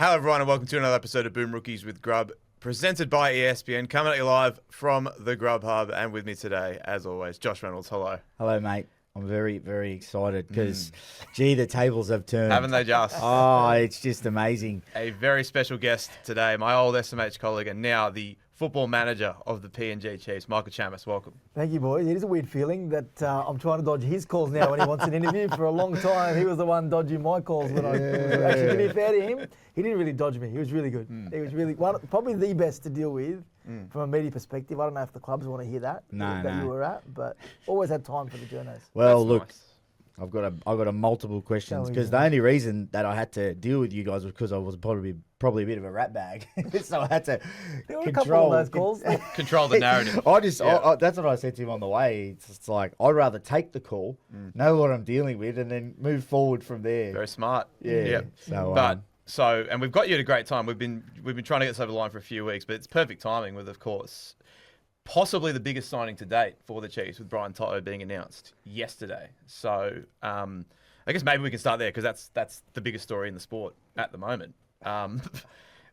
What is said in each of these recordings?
Hello everyone and welcome to another episode of Boom Rookies with Grub, presented by ESPN, coming at you live from the Grub Hub, and with me today, as always, Josh Reynolds. Hello. Hello, mate. I'm very, very excited because, gee, the tables have turned. Haven't they just? Oh, it's just amazing. A very special guest today, my old SMH colleague and now the football manager of the PNG Chiefs, Michael Chammas. Welcome. Thank you, boys. It is a weird feeling that I'm trying to dodge his calls now when he wants an interview. For a long time, he was the one dodging my calls. When actually, to be fair to him, he didn't really dodge me. He was really good. He was really probably the best to deal with from a media perspective. I don't know if the clubs want to hear that you were at, but always had time for the journos. Well, That's look, nice. I've got a multiple questions because the only reason that I had to deal with you guys was because I was probably a bit of a rat bag, so I had to There were a couple of those calls. Control the narrative. That's what I said to him on the way. It's like I'd rather take the call, know what I'm dealing with, and then move forward from there. Very smart. Yeah. And we've got you at a great time. We've been trying to get this over the line for a few weeks, but it's perfect timing with, of course, possibly the biggest signing to date for the Chiefs, with Brian Toto being announced yesterday. So I guess maybe we can start there because that's the biggest story in the sport at the moment.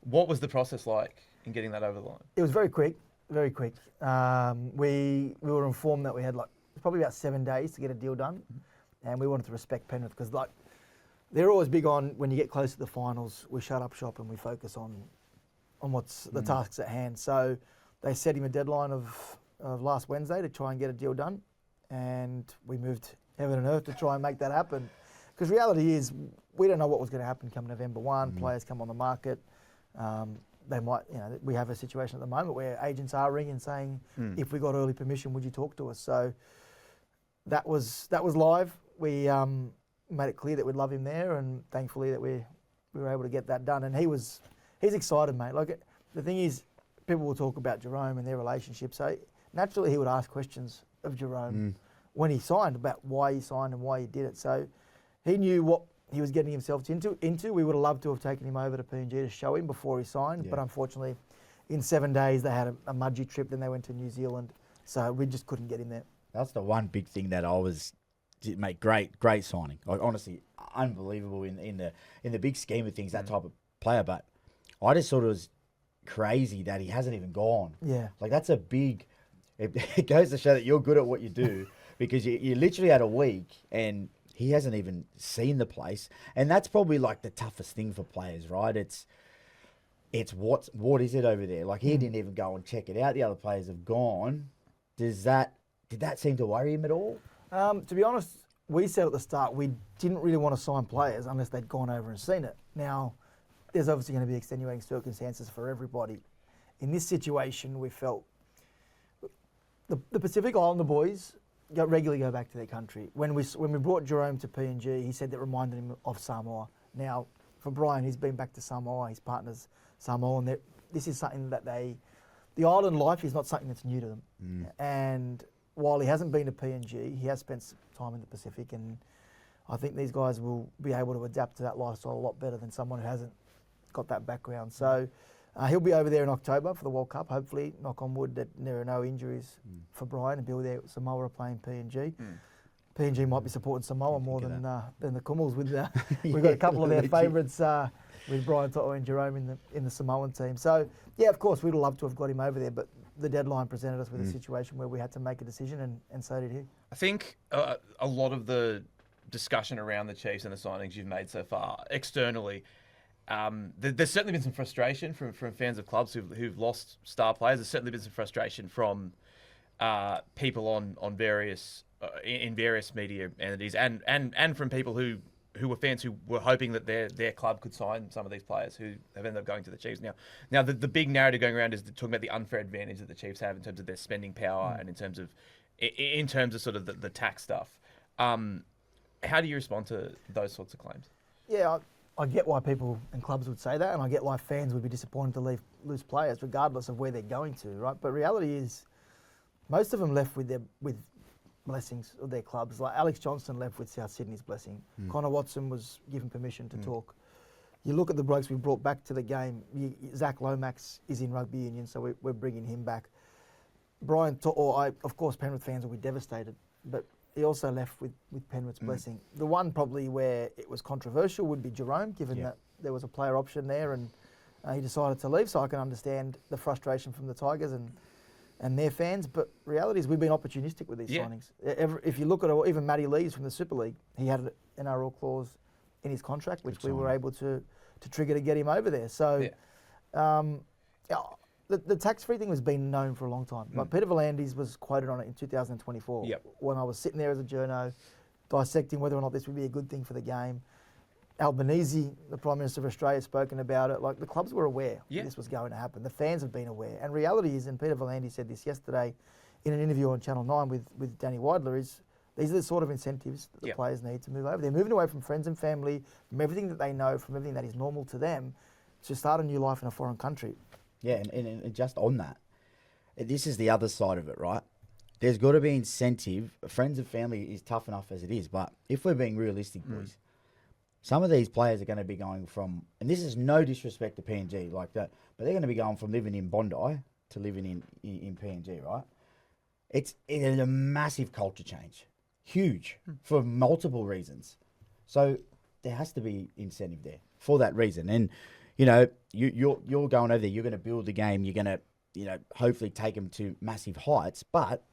What was the process like in getting that over the line? It was very quick, very quick. We were informed that we had probably about 7 days to get a deal done, and we wanted to respect Penrith because they're always big on when you get close to the finals, we shut up shop and we focus on what's the tasks at hand. So they set him a deadline of last Wednesday to try and get a deal done, and we moved heaven and earth to try and make that happen. Because reality is, we don't know what was going to happen come November 1. Players come on the market. They might, we have a situation at the moment where agents are ringing saying, if we got early permission, would you talk to us? So that was live. We made it clear that we'd love him there, and thankfully that we were able to get that done. And he's excited, mate. The thing is, people will talk about Jerome and their relationship. So naturally, he would ask questions of Jerome when he signed about why he signed and why he did it. So he knew what he was getting himself into. We would have loved to have taken him over to PNG to show him before he signed, but unfortunately, in 7 days they had a mudgy trip. Then they went to New Zealand, so we just couldn't get him there. That's the one big thing that mate, great signing. Like honestly, unbelievable in the big scheme of things. That type of player, but I just thought it was crazy that he hasn't even gone. Yeah, that's a big. It goes to show that you're good at what you do because you literally had a week and he hasn't even seen the place, and that's probably the toughest thing for players, right? It's what is it over there? He didn't even go and check it out. The other players have gone. Did that seem to worry him at all? To be honest, we said at the start we didn't really want to sign players unless they'd gone over and seen it. Now, there's obviously going to be extenuating circumstances for everybody. In this situation, we felt the Pacific Islander boys regularly go back to their country. When we brought Jerome to PNG, he said that reminded him of Samoa. Now, for Brian, he's been back to Samoa. His partner's Samoan. This is something that the island life is not something that's new to them. And while he hasn't been to PNG, he has spent some time in the Pacific, and I think these guys will be able to adapt to that lifestyle a lot better than someone who hasn't got that background. So he'll be over there in October for the World Cup. Hopefully, knock on wood, that there are no injuries for Brian, and he'll be there. Samoa are playing PNG. PNG might be supporting Samoa more than the Kumals. We've got a couple of their favourites with Brian Toto and Jerome in the Samoan team. So yeah, of course, we'd love to have got him over there, but the deadline presented us with a situation where we had to make a decision, and so did he. I think a lot of the discussion around the Chiefs and the signings you've made so far externally, there's certainly been some frustration from fans of clubs who've lost star players. There's certainly been some frustration from people on various in various media entities, and from people who were fans who were hoping that their club could sign some of these players who have ended up going to the Chiefs. Now the big narrative going around is talking about the unfair advantage that the Chiefs have in terms of their spending power and in terms of sort of the tax stuff. How do you respond to those sorts of claims? Yeah, I get why people and clubs would say that, and I get why fans would be disappointed to lose players, regardless of where they're going to, right? But reality is, most of them left with blessings of their clubs. Like Alex Johnston left with South Sydney's blessing. Connor Watson was given permission to talk. You look at the blokes we brought back to the game. Zach Lomax is in rugby union, so we're bringing him back. Of course, Penrith fans will be devastated, but he also left with Penrith's blessing. The one probably where it was controversial would be Jerome, given that there was a player option there, and he decided to leave. So I can understand the frustration from the Tigers and their fans. But reality is we've been opportunistic with these signings. If you look at even Matty Lees from the Super League, he had an NRL clause in his contract, which we were able to trigger to get him over there. So the tax-free thing has been known for a long time. Like Peter V'landys was quoted on it in 2024 when I was sitting there as a journo dissecting whether or not this would be a good thing for the game. Albanese, the Prime Minister of Australia, has spoken about it. Like, the clubs were aware this was going to happen. The fans have been aware. And reality is, and Peter V'landys said this yesterday in an interview on Channel 9 with Danny Weidler, is these are the sort of incentives that the players need to move over. They're moving away from friends and family, from everything that they know, from everything that is normal to them, to start a new life in a foreign country. Yeah, and just on that, this is the other side of it, right? There's got to be incentive. Friends and family is tough enough as it is, but if we're being realistic, boys, some of these players are going to be going from, and this is no disrespect to PNG like that, but they're going to be going from living in Bondi to living in PNG, right? It's a massive culture change, huge, for multiple reasons. So there has to be incentive there for that reason. And you know, you're going over there, you're going to build the game, you're going to, you know, hopefully take them to massive heights. But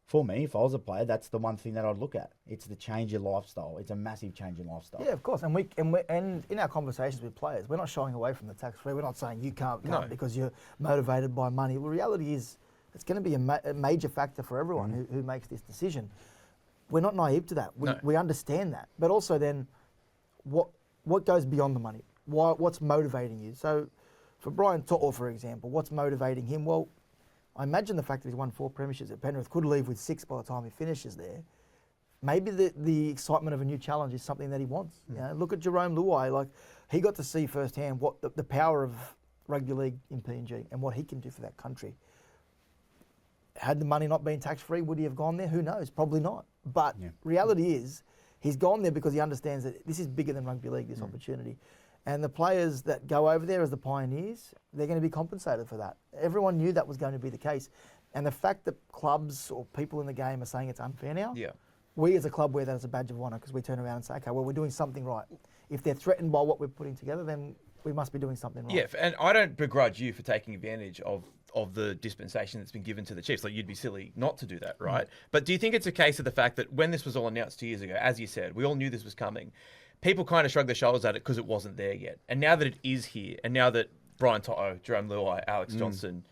for me, if I was a player, that's the one thing that I'd look at. It's the change in lifestyle. It's a massive change in lifestyle. Yeah, of course. And in our conversations with players, we're not shying away from the tax-free. We're not saying you can't come because you're motivated by money. The reality is it's going to be a major factor for everyone who makes this decision. We're not naive to that. We understand that. But also then, what goes beyond the money? What's motivating you? So for Brian To'o, for example, what's motivating him? Well, I imagine the fact that he's won 4 premierships at Penrith, could leave with 6 by the time he finishes there. Maybe the excitement of a new challenge is something that he wants. You know, look at Jerome Luai. Like, he got to see firsthand what the power of rugby league in PNG and what he can do for that country. Had the money not been tax-free, would he have gone there? Who knows? Probably not. But reality is, he's gone there because he understands that this is bigger than rugby league, this opportunity. And the players that go over there as the pioneers, they're going to be compensated for that. Everyone knew that was going to be the case. And the fact that clubs or people in the game are saying it's unfair now, we as a club wear that as a badge of honour because we turn around and say, okay, well, we're doing something right. If they're threatened by what we're putting together, then we must be doing something right. Yeah, and I don't begrudge you for taking advantage of the dispensation that's been given to the Chiefs. Like, you'd be silly not to do that, right? But do you think it's a case of the fact that when this was all announced 2 years ago, as you said, we all knew this was coming, people kind of shrugged their shoulders at it because it wasn't there yet. And now that it is here, and now that Brian To'o, Jerome Luai, Alex Johnson,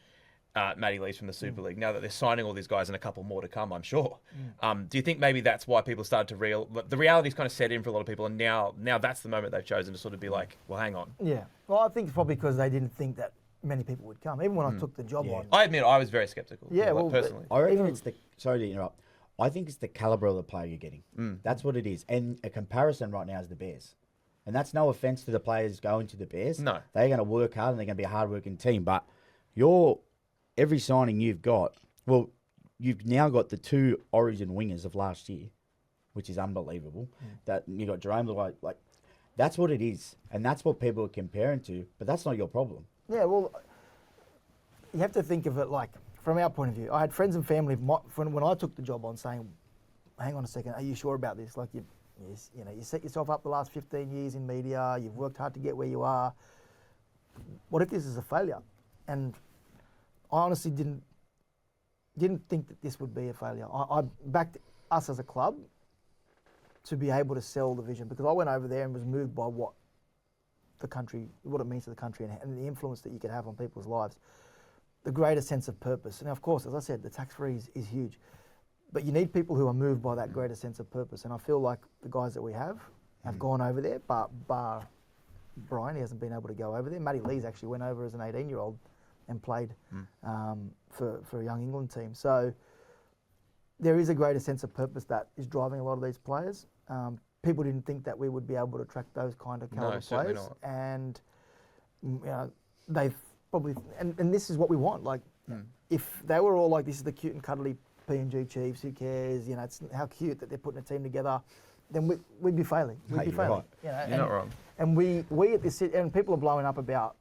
Matty Lees from the Super League, now that they're signing all these guys and a couple more to come, I'm sure. Do you think maybe that's why people started to the reality's kind of set in for a lot of people, and now that's the moment they've chosen to sort of be like, well, hang on. Yeah. Well, I think it's probably because they didn't think that many people would come. Even when I took the job on. I admit I was very skeptical. Yeah, well, personally. I reckon it's sorry to interrupt. I think it's the calibre of the player you're getting. That's what it is. And a comparison right now is the Bears. And that's no offence to the players going to the Bears. No. They're going to work hard and they're going to be a hard-working team. But every signing you've got, well, you've now got the 2 Origin wingers of last year, which is unbelievable. That you got Jerome, like that's what it is. And that's what people are comparing to. But that's not your problem. Yeah, well, you have to think of it like, from our point of view, I had friends and family when I took the job on saying, hang on a second, are you sure about this? Like, you set yourself up the last 15 years in media, you've worked hard to get where you are. What if this is a failure? And I honestly didn't think that this would be a failure. I backed us as a club to be able to sell the vision, because I went over there and was moved by what it means to the country and the influence that you could have on people's lives. The greater sense of purpose. And of course, as I said, the tax-free is huge. But you need people who are moved by that greater sense of purpose. And I feel like the guys that we have gone over there, but bar Brian, he hasn't been able to go over there. Matty Lees actually went over as an 18-year-old and played for a young England team. So there is a greater sense of purpose that is driving a lot of these players. People didn't think that we would be able to attract those kind of caliber players. Not. And they've probably, and this is what we want. Like, if they were all like, this is the cute and cuddly PNG Chiefs, who cares? You know, it's how cute that they're putting a team together. Then we'd be failing. We'd be failing. Right. You know, You're not wrong. And we at this, and people are blowing up about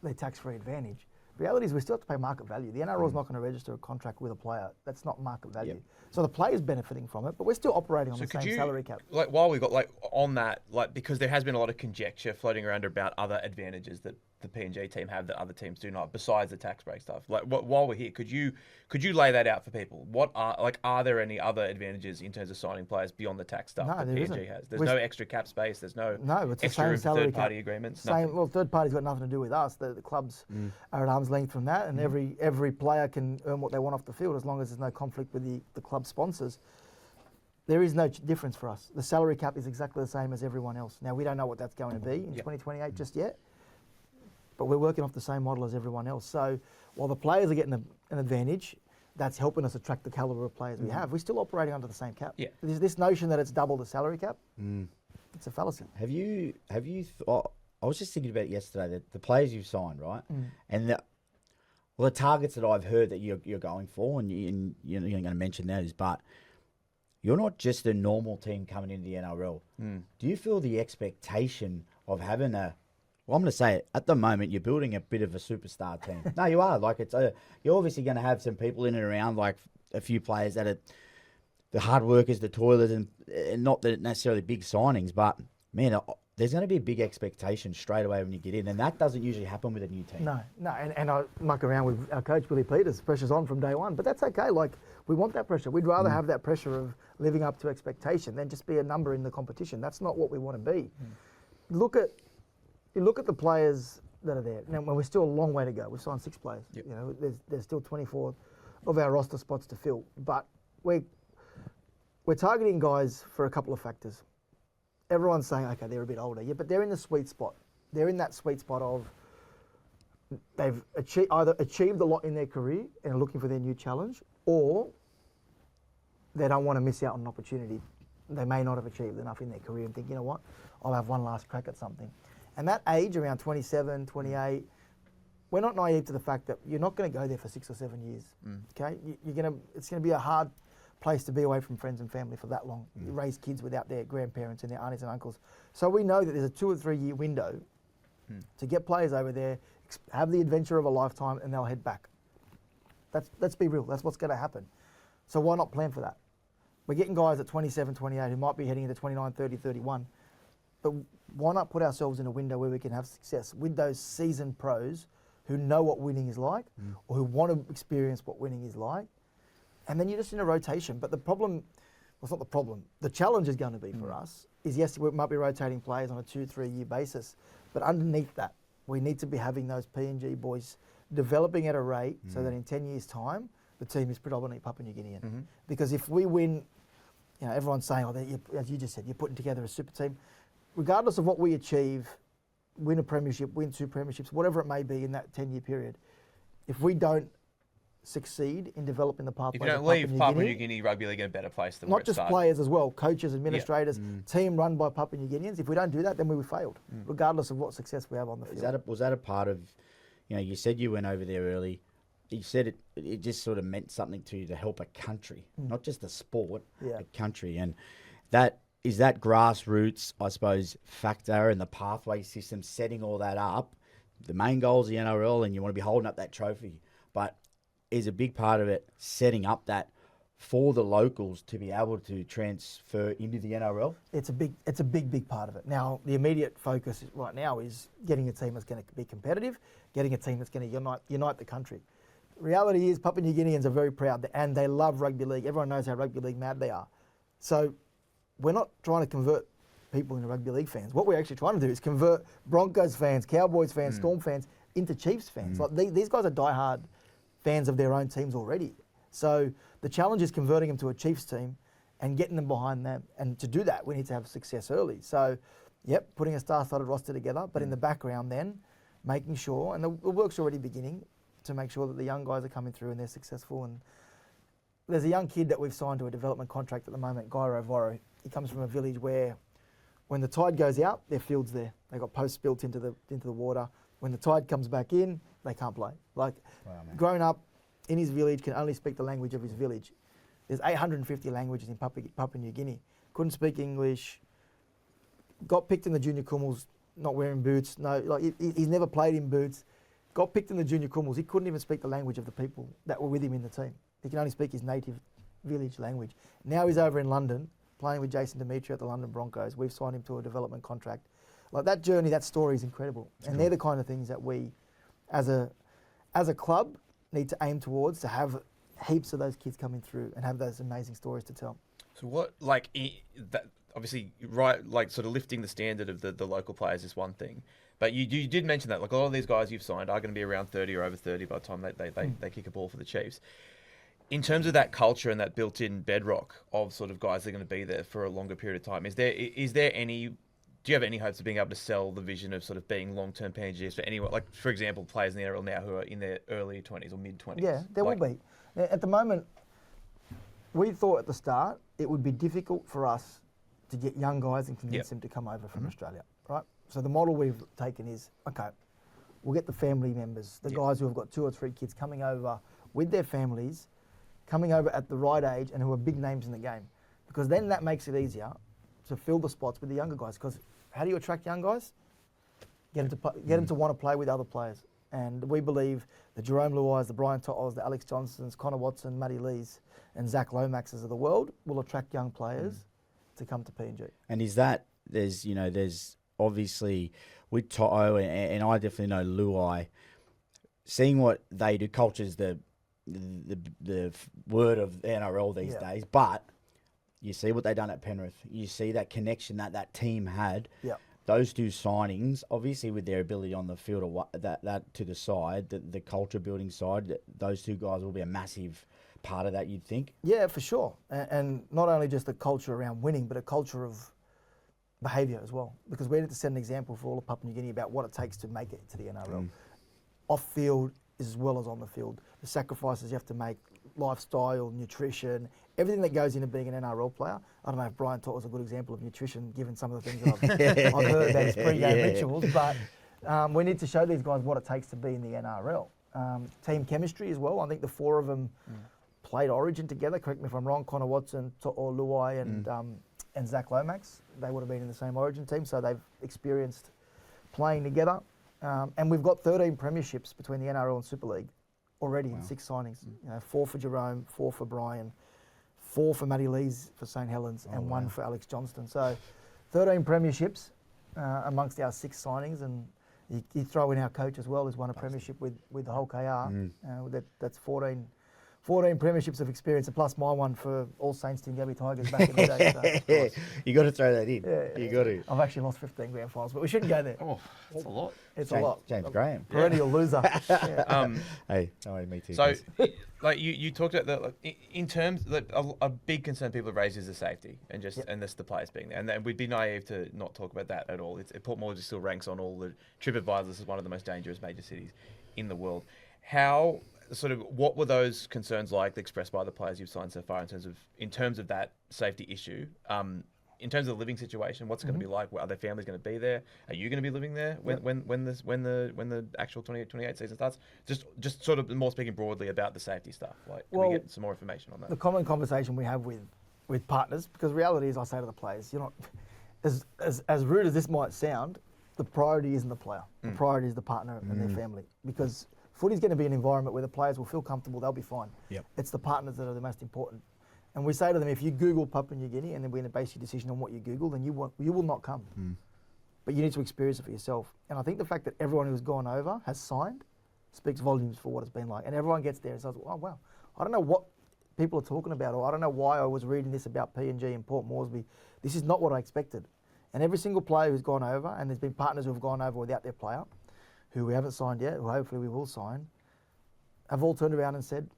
their tax-free advantage. Reality is we still have to pay market value. The NRL is not going to register a contract with a player. That's not market value. Yep. So the player's benefiting from it, but we're still operating on the same salary cap. Like, while we got on that, because there has been a lot of conjecture floating around about other advantages that the PNG team have that other teams do not, besides the tax break stuff. While we're here, could you lay that out for people? Are there any other advantages in terms of signing players beyond the tax stuff that PNG has? There's no extra cap space. There's no it's extra the same salary third party cap. agreements. Well, third party's got nothing to do with us. The clubs are at arm's length from that, and every player can earn what they want off the field as long as there's no conflict with the club sponsors. There is no difference for us. The salary cap is exactly the same as everyone else. Now, we don't know what that's going to be in 2028 just yet, but we're working off the same model as everyone else. So while the players are getting an advantage, that's helping us attract the caliber of players we have. We're still operating under the same cap. Yeah. There's this notion that it's double the salary cap. It's a fallacy. Have you I was just thinking about it yesterday, that the players you've signed, right? And the targets that I've heard that you're going for, and you're going to mention those, but you're not just a normal team coming into the NRL. Do you feel the expectation of having well, I'm going to say it, at the moment, you're building a bit of a superstar team. No, you are. You're obviously going to have some people in and around, like a few players that are the hard workers, the toilers, and not the necessarily big signings, but, man, there's going to be a big expectation straight away when you get in, and that doesn't usually happen with a new team. No, and I muck around with our coach, Billy Peters. Pressure's on from day one, but that's okay. We want that pressure. We'd rather have that pressure of living up to expectation than just be a number in the competition. That's not what we want to be. You look at the players that are there. Now, we're still a long way to go. We've signed 6 players. Yep. You know, there's still 24 of our roster spots to fill, but we're targeting guys for a couple of factors. Everyone's saying, okay, they're a bit older. Yeah, but they're in the sweet spot. They're in that sweet spot of they've either achieved a lot in their career and are looking for their new challenge, or they don't want to miss out on an opportunity. They may not have achieved enough in their career and think, you know what, I'll have one last crack at something. And that age, around 27, 28, we're not naive to the fact that you're not going to go there for 6 or 7 years. Okay, it's going to be a hard place to be away from friends and family for that long. You raise kids without their grandparents and their aunties and uncles. So we know that there's a 2 or 3 year window to get players over there, have the adventure of a lifetime, and they'll head back. Let's be real. That's what's going to happen. So why not plan for that? We're getting guys at 27, 28 who might be heading into 29, 30, 31. But why not put ourselves in a window where we can have success with those seasoned pros who know what winning is like, or who want to experience what winning is like, and then you're just in a rotation. But the problem, well, it's not the problem, the challenge is going to be for us is, yes, we might be rotating players on a 2-3 year basis, but underneath that, we need to be having those PNG boys developing at a rate so that in 10 years' time, the team is predominantly Papua New Guinean. Because if we win, you know, everyone's saying, as you just said, you're putting together a super team. Regardless of what we achieve, win a premiership, win 2 premierships, whatever it may be in that 10-year period, if we don't succeed in developing the pathway, if you don't leave Papua New Guinea rugby league in a better place than not just started. Players as well, coaches, administrators, team run by Papua New Guineans. If we don't do that, then we failed, regardless of what success we have on the field. Was that a part of, you know, you said you went over there early. You said it just sort of meant something to you to help a country, not just a sport, a country, and that. Is that grassroots, I suppose, factor and the pathway system, setting all that up? The main goal is the NRL, and you want to be holding up that trophy. But is a big part of it setting up that for the locals to be able to transfer into the NRL? It's a big part of it. Now, the immediate focus right now is getting a team that's going to be competitive, getting a team that's going to unite the country. Reality is Papua New Guineans are very proud, and they love rugby league. Everyone knows how rugby league mad they are. So we're not trying to convert people into rugby league fans. What we're actually trying to do is convert Broncos fans, Cowboys fans, Storm fans into Chiefs fans. Like these guys are diehard fans of their own teams already. So the challenge is converting them to a Chiefs team and getting them behind them. And to do that, we need to have success early. So, putting a star-studded roster together, but in the background then, making sure, and the work's already beginning, to make sure that the young guys are coming through and they're successful. And there's a young kid that we've signed to a development contract at the moment, Gyro Voro. He comes from a village where when the tide goes out, their field's there. They've got posts built into the water. When the tide comes back in, they can't play. Growing up in his village, can only speak the language of his village. There's 850 languages in Papua New Guinea. Couldn't speak English. Got picked in the junior Kumals, not wearing boots. No, he's never played in boots. got picked in the junior Crumbles, he couldn't even speak the language of the people that were with him in the team. He can only speak his native village language. Now he's over in London playing with Jason Demetrio at the London Broncos. We've signed him to a development contract. Like that journey, that story is incredible. And they're the kind of things that we, as a club, need to aim towards, to have heaps of those kids coming through and have those amazing stories to tell. So what, like, that obviously, right, like sort of lifting the standard of the local players is one thing. But you did mention that, like, a lot of these guys you've signed are going to be around 30 or over 30 by the time they kick a ball for the Chiefs. In terms of that culture and that built-in bedrock of sort of guys that are going to be there for a longer period of time, is there any, do you have any hopes of being able to sell the vision of sort of being long-term PNGs for anyone, like, for example, players in the NRL now who are in their early 20s or mid-20s? Yeah, there will be. At the moment, we thought at the start it would be difficult for us to get young guys and convince them to come over from Australia, right? So the model we've taken is, okay, we'll get the family members, the guys who have got 2 or 3 kids coming over with their families, coming over at the right age and who are big names in the game. Because then that makes it easier to fill the spots with the younger guys. Because how do you attract young guys? Get them to want to play with other players. And we believe the Jerome Luais, the Brian To'os, the Alex Johnsons, Connor Watson, Matty Lees and Zach Lomaxes of the world will attract young players to come to PNG. And is that, there's obviously with To'o and I definitely know Luai, seeing what they do, culture's the word of the NRL these days, but you see what they done at Penrith. You see that connection that team had. Yeah. Those 2 signings, obviously with their ability on the field, or that to the side, the culture building side, those 2 guys will be a massive part of that, you'd think. Yeah, for sure. And not only just the culture around winning, but a culture of behaviour as well. Because we need to set an example for all of Papua New Guinea about what it takes to make it to the NRL. Off field as well as on the field. The sacrifices you have to make, lifestyle, nutrition, everything that goes into being an NRL player. I don't know if Brian To'o was a good example of nutrition, given some of the things that I've heard about his pre-game rituals, but we need to show these guys what it takes to be in the NRL. Team chemistry as well. I think the 4 of them played Origin together. Correct me if I'm wrong. Connor Watson, To'o Luai, and Zach Lomax. They would have been in the same Origin team, so they've experienced playing together. And we've got 13 premierships between the NRL and Super League already in 6 signings. 4 for Jerome, 4 for Brian, 4 for Matty Lees for St Helens, and 1 for Alex Johnston. So 13 premierships amongst our 6 signings, and you throw in our coach as well, who's won a premiership with the whole KR. That's 14 premierships of experience, and plus my one for All Saints Tingabby Tigers back in the day. So. You got to throw that in. Yeah, you got to. I've actually lost 15 grand finals, but we shouldn't go there. Oh, that's a lot. It's a lot. James Graham. Perennial loser. Hey, no, me too. So, like you talked about in terms a big concern people have raised is the safety and and this the players being there, and then we'd be naive to not talk about that at all. Port Moresby still ranks on all the TripAdvisors as one of the most dangerous major cities in the world. How what were those concerns like expressed by the players you've signed so far in terms of that safety issue? In terms of the living situation, what's it going to be like? Are their families going to be there? Are you going to be living there when the actual 28 season starts? Just sort of more speaking broadly about the safety stuff. Like, can we get some more information on that? The common conversation we have with partners, because reality is, I say to the players, you're not as rude as this might sound, the priority isn't the player. The priority is the partner and their family, because footy's going to be an environment where the players will feel comfortable, they'll be fine. Yep. It's the partners that are the most important. And we say to them, if you Google Papua New Guinea and then we're going to base your decision on what you Google, then you will not come. But you need to experience it for yourself. And I think the fact that everyone who's gone over has signed speaks volumes for what it's been like. And everyone gets there and says, oh, wow, I don't know what people are talking about, or I don't know why I was reading this about PNG and Port Moresby. This is not what I expected. And every single player who's gone over, and there's been partners who have gone over without their player, who we haven't signed yet, who hopefully we will sign, have all turned around and said,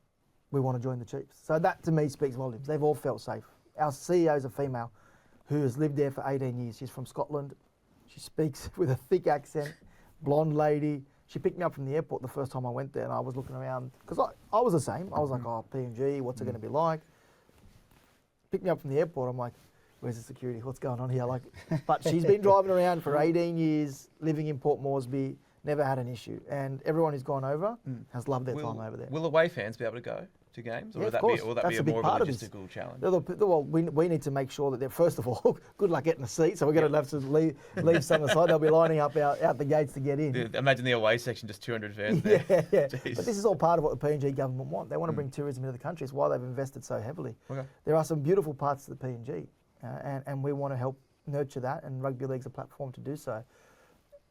we want to join the Chiefs. So that to me speaks volumes. They've all felt safe. Our CEO is a female who has lived there for 18 years. She's from Scotland. She speaks with a thick accent, blonde lady. She picked me up from the airport the first time I went there, and I was looking around, because I was the same. I was like, oh, PNG, what's it going to be like? Picked me up from the airport. I'm like, where's the security? What's going on here? Like, but she's been driving around for 18 years, living in Port Moresby, never had an issue. And everyone who's gone over has loved their time over there. Will away fans be able to go? to games, or Yeah, will of that course. be will that That's be a a big more of a part of this. logistical challenge? Well, we need to make sure that they're, first of all, good luck getting a seat. So we're going to have to leave some aside. They'll be lining up out the gates to get in. Imagine the away section, just 200 fans Yeah, there. yeah. Jeez. But this is all part of what the PNG government want. They want to bring tourism into the country. It's why they've invested so heavily. Okay. There are some beautiful parts of the PNG, and we want to help nurture that, and rugby league's a platform to do so.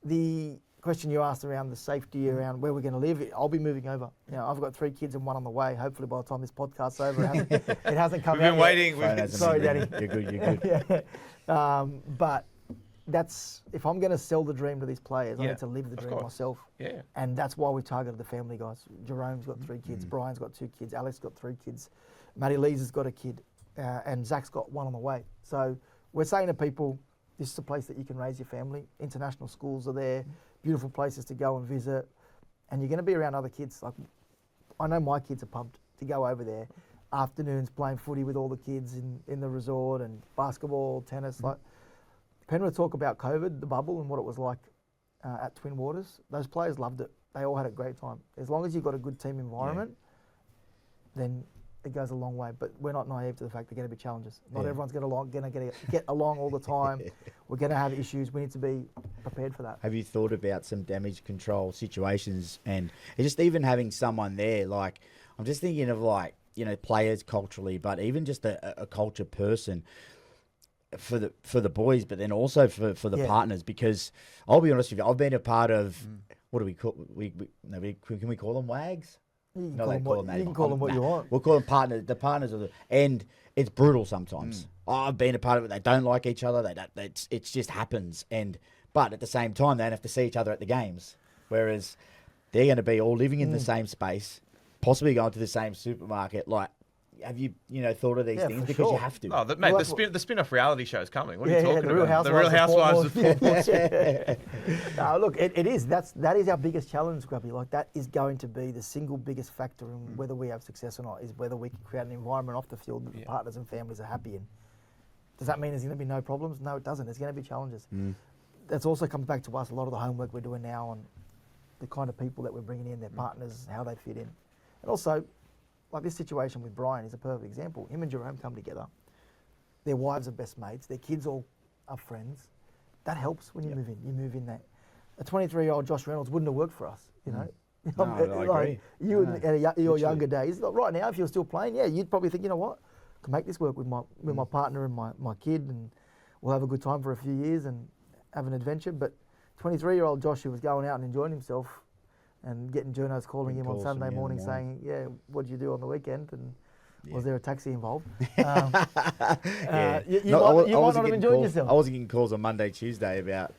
The question you asked around the safety around where we're going to live, I'll be moving over. You know, I've got 3 kids and 1 on the way. Hopefully by the time this podcast's over, it hasn't come We've out been yet. waiting. Phone hasn't Sorry, been Daddy. ringing. You're good. Yeah. But that's, if I'm going to sell the dream to these players, I Yeah, need to live the of dream course. myself. Yeah. And that's why we targeted the family guys. Jerome's got 3 kids, Brian's got 2 kids, Alex got 3 kids, Matty Lees has got a kid, and Zach's got 1 on the way. So we're saying to people, this is a place that you can raise your family. International schools are there, beautiful places to go and visit, and you're going to be around other kids. Like, I know my kids are pumped to go over there. Afternoons playing footy with all the kids in the resort, and basketball, tennis. Like, Penrith talk about COVID, the bubble, and what it was like at Twin Waters. Those players loved it. They all had a great time. As long as you've got a good team environment, then it goes a long way. But we're not naive to the fact there are going to be challenges. Not everyone's going to get along all the time. We're going to have issues. We need to be prepared for that. Have you thought about some damage control situations, and just even having someone there? Like, I'm just thinking of, like, you know, players culturally, but even just a culture person for the boys, but then also for the partners. Because I'll be honest with you, I've been a part of what do we call can we call them wags? You can No, call they them call what, them you can call them what you want. We'll call them partners. The partners of and it's brutal sometimes. I've been a part of it. They don't like each other. They don't. It just happens. But at the same time, they don't have to see each other at the games. Whereas they're going to be all living in the same space, possibly going to the same supermarket. Like, have you thought of these things? for Because you sure. have to. Oh, mate, Well, the spin-off reality show is coming. What are you talking the Real about? Housewives of Port Port Moresby. No, look, it is. That is our biggest challenge, Grubby. Like, that is going to be the single biggest factor in whether we have success or not, is whether we can create an environment off the field that the partners and families are happy in. Does that mean there's going to be no problems? No, it doesn't. There's going to be challenges. That's also comes back to us, a lot of the homework we're doing now on the kind of people that we're bringing in, their partners, how they fit in. And also, like this situation with Brian is a perfect example. Him and Jerome come together. Their wives are best mates. Their kids all are friends. That helps when you move in. You move in that. A 23-year-old Josh Reynolds wouldn't have worked for us, you know. No, I agree. You No, in your literally. younger days, like right now, if you're still playing, you'd probably think, you know what, I can make this work with my partner and my kid, and we'll have a good time for a few years and have an adventure. But 23-year-old Josh, who was going out and enjoying himself, and getting journos calling him on calls from Sunday you in the morning morning. saying, what did you do on the weekend? And Yeah. was there a taxi involved? Yeah. You No, might not wasn't have getting enjoyed calls- yourself. I wasn't getting calls on Monday, Tuesday about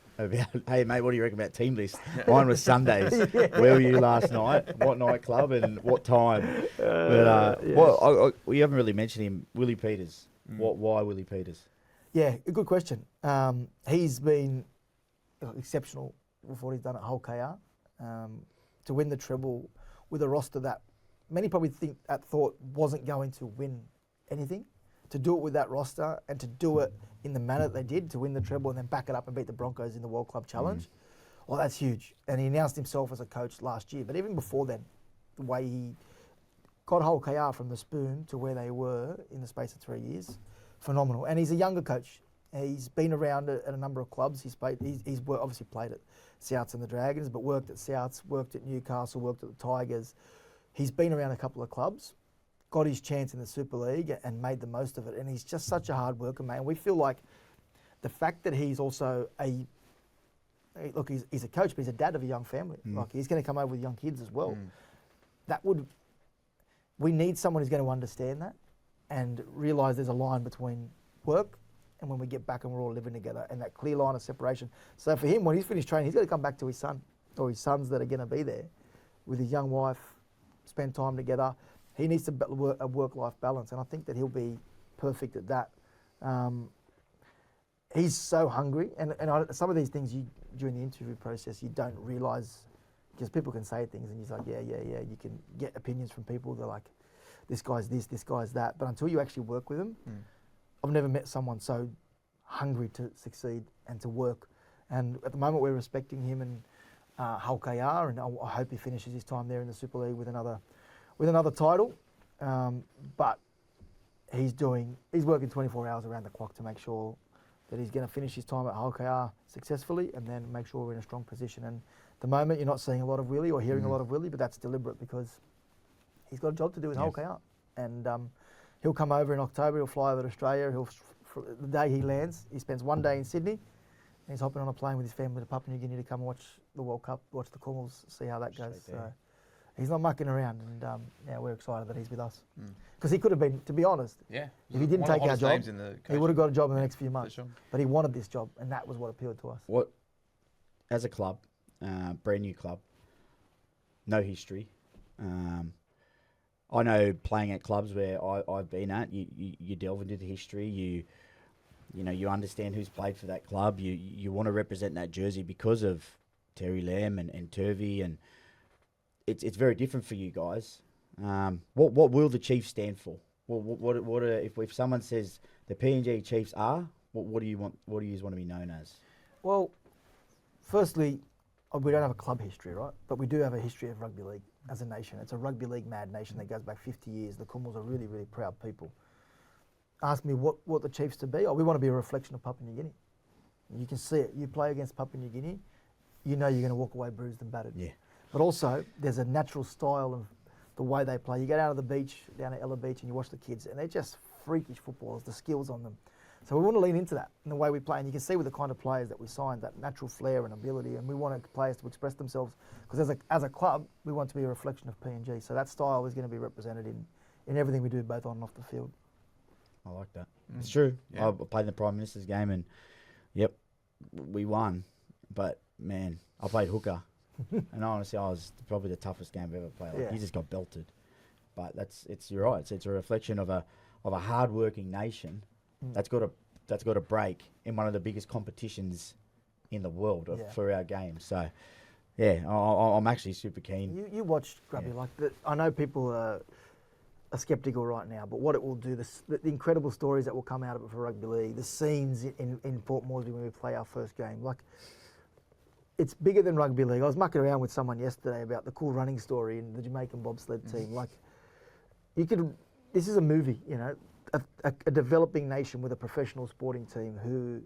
hey mate, what do you reckon about team list? Mine was Sundays. Where were you last night? What nightclub and what time? But we haven't really mentioned him, Willie Peters. Why Willie Peters? Yeah, a good question. He's been exceptional with what he's done at Hull KR. To win the treble with a roster that many probably thought wasn't going to win anything. To do it with that roster and to do it in the manner that they did, to win the treble and then back it up and beat the Broncos in the World Club Challenge, well, that's huge. And he announced himself as a coach last year. But even before then, the way he got Hull KR from the spoon to where they were in the space of 3 years, phenomenal. And he's a younger coach. He's been around at a number of clubs. He's obviously played at Souths and the Dragons, but worked at Souths, worked at Newcastle, worked at the Tigers. He's been around a couple of clubs, got his chance in the Super League and made the most of it. And he's just such a hard worker, mate. And we feel like the fact that he's also he's a coach, but he's a dad of a young family. Like, he's going to come over with young kids as well. We need someone who's going to understand that and realise there's a line between work and when we get back and we're all living together, and that clear line of separation. So for him, when he's finished training, he's got to come back to his son or his sons that are going to be there with his young wife, spend time together. He needs to work a work-life balance, and I think that he'll be perfect at that. He's so hungry, and some of these things during the interview process you don't realise, because people can say things and you're like, yeah, you can get opinions from people. They're like, this guy's this guy's that, but until you actually work with them, I've never met someone so hungry to succeed and to work. And at the moment, we're respecting him and Hull KR, and I hope he finishes his time there in the Super League with another title. But he's working 24 hours around the clock to make sure that he's going to finish his time at HKR successfully and then make sure we're in a strong position. And at the moment, you're not seeing a lot of Willie or hearing a lot of Willie, but that's deliberate because he's got a job to do with HKR. And he'll come over in October, he'll fly over to Australia. The day he lands, he spends one day in Sydney, and he's hopping on a plane with his family to Papua New Guinea to come and watch the World Cup, watch the Cornwalls, see how that goes. So he's not mucking around, and we're excited that he's with us. Because he could have been, to be honest, if he didn't take our job, he would have got a job in the next few months. Sure. But he wanted this job, and that was what appealed to us. As a club, brand new club, no history. I know playing at clubs where I've been at, you delve into the history. You understand who's played for that club. You want to represent that jersey because of Terry Lamb and Turvey, and it's very different for you guys. What will the Chiefs stand for? If someone says the PNG Chiefs are, what do you want? What do you want to be known as? Well, firstly, we don't have a club history, right? But we do have a history of rugby league as a nation. It's a rugby league mad nation that goes back 50 years. The Cornwalls are really, really proud people. Ask me what the Chiefs to be. We want to be a reflection of Papua New Guinea. You can see it. You play against Papua New Guinea, you know you're going to walk away bruised and battered. Yeah. But also, there's a natural style of the way they play. You go down to the beach, down at Ella Beach, and you watch the kids, and they're just freakish footballers, the skills on them. So we want to lean into that in the way we play. And you can see with the kind of players that we signed, that natural flair and ability, and we want players to express themselves. Because as a club, we want to be a reflection of PNG. So that style is going to be represented in everything we do, both on and off the field. I like that. It's true. Yeah. I played in the Prime Minister's game, and we won. But man, I played hooker, and honestly, I was probably the toughest game I've ever played. Like, you just got belted. But you're right. It's a reflection of a hard-working nation that's got to break in one of the biggest competitions in the world for our game. So, I'm actually super keen. You watched Grubby. I know people are sceptical right now, but what it will do, the incredible stories that will come out of it for rugby league, the scenes in Port Moresby when we play our first game, it's bigger than rugby league. I was mucking around with someone yesterday about the cool running story in the Jamaican bobsled team. This is a movie, a developing nation with a professional sporting team who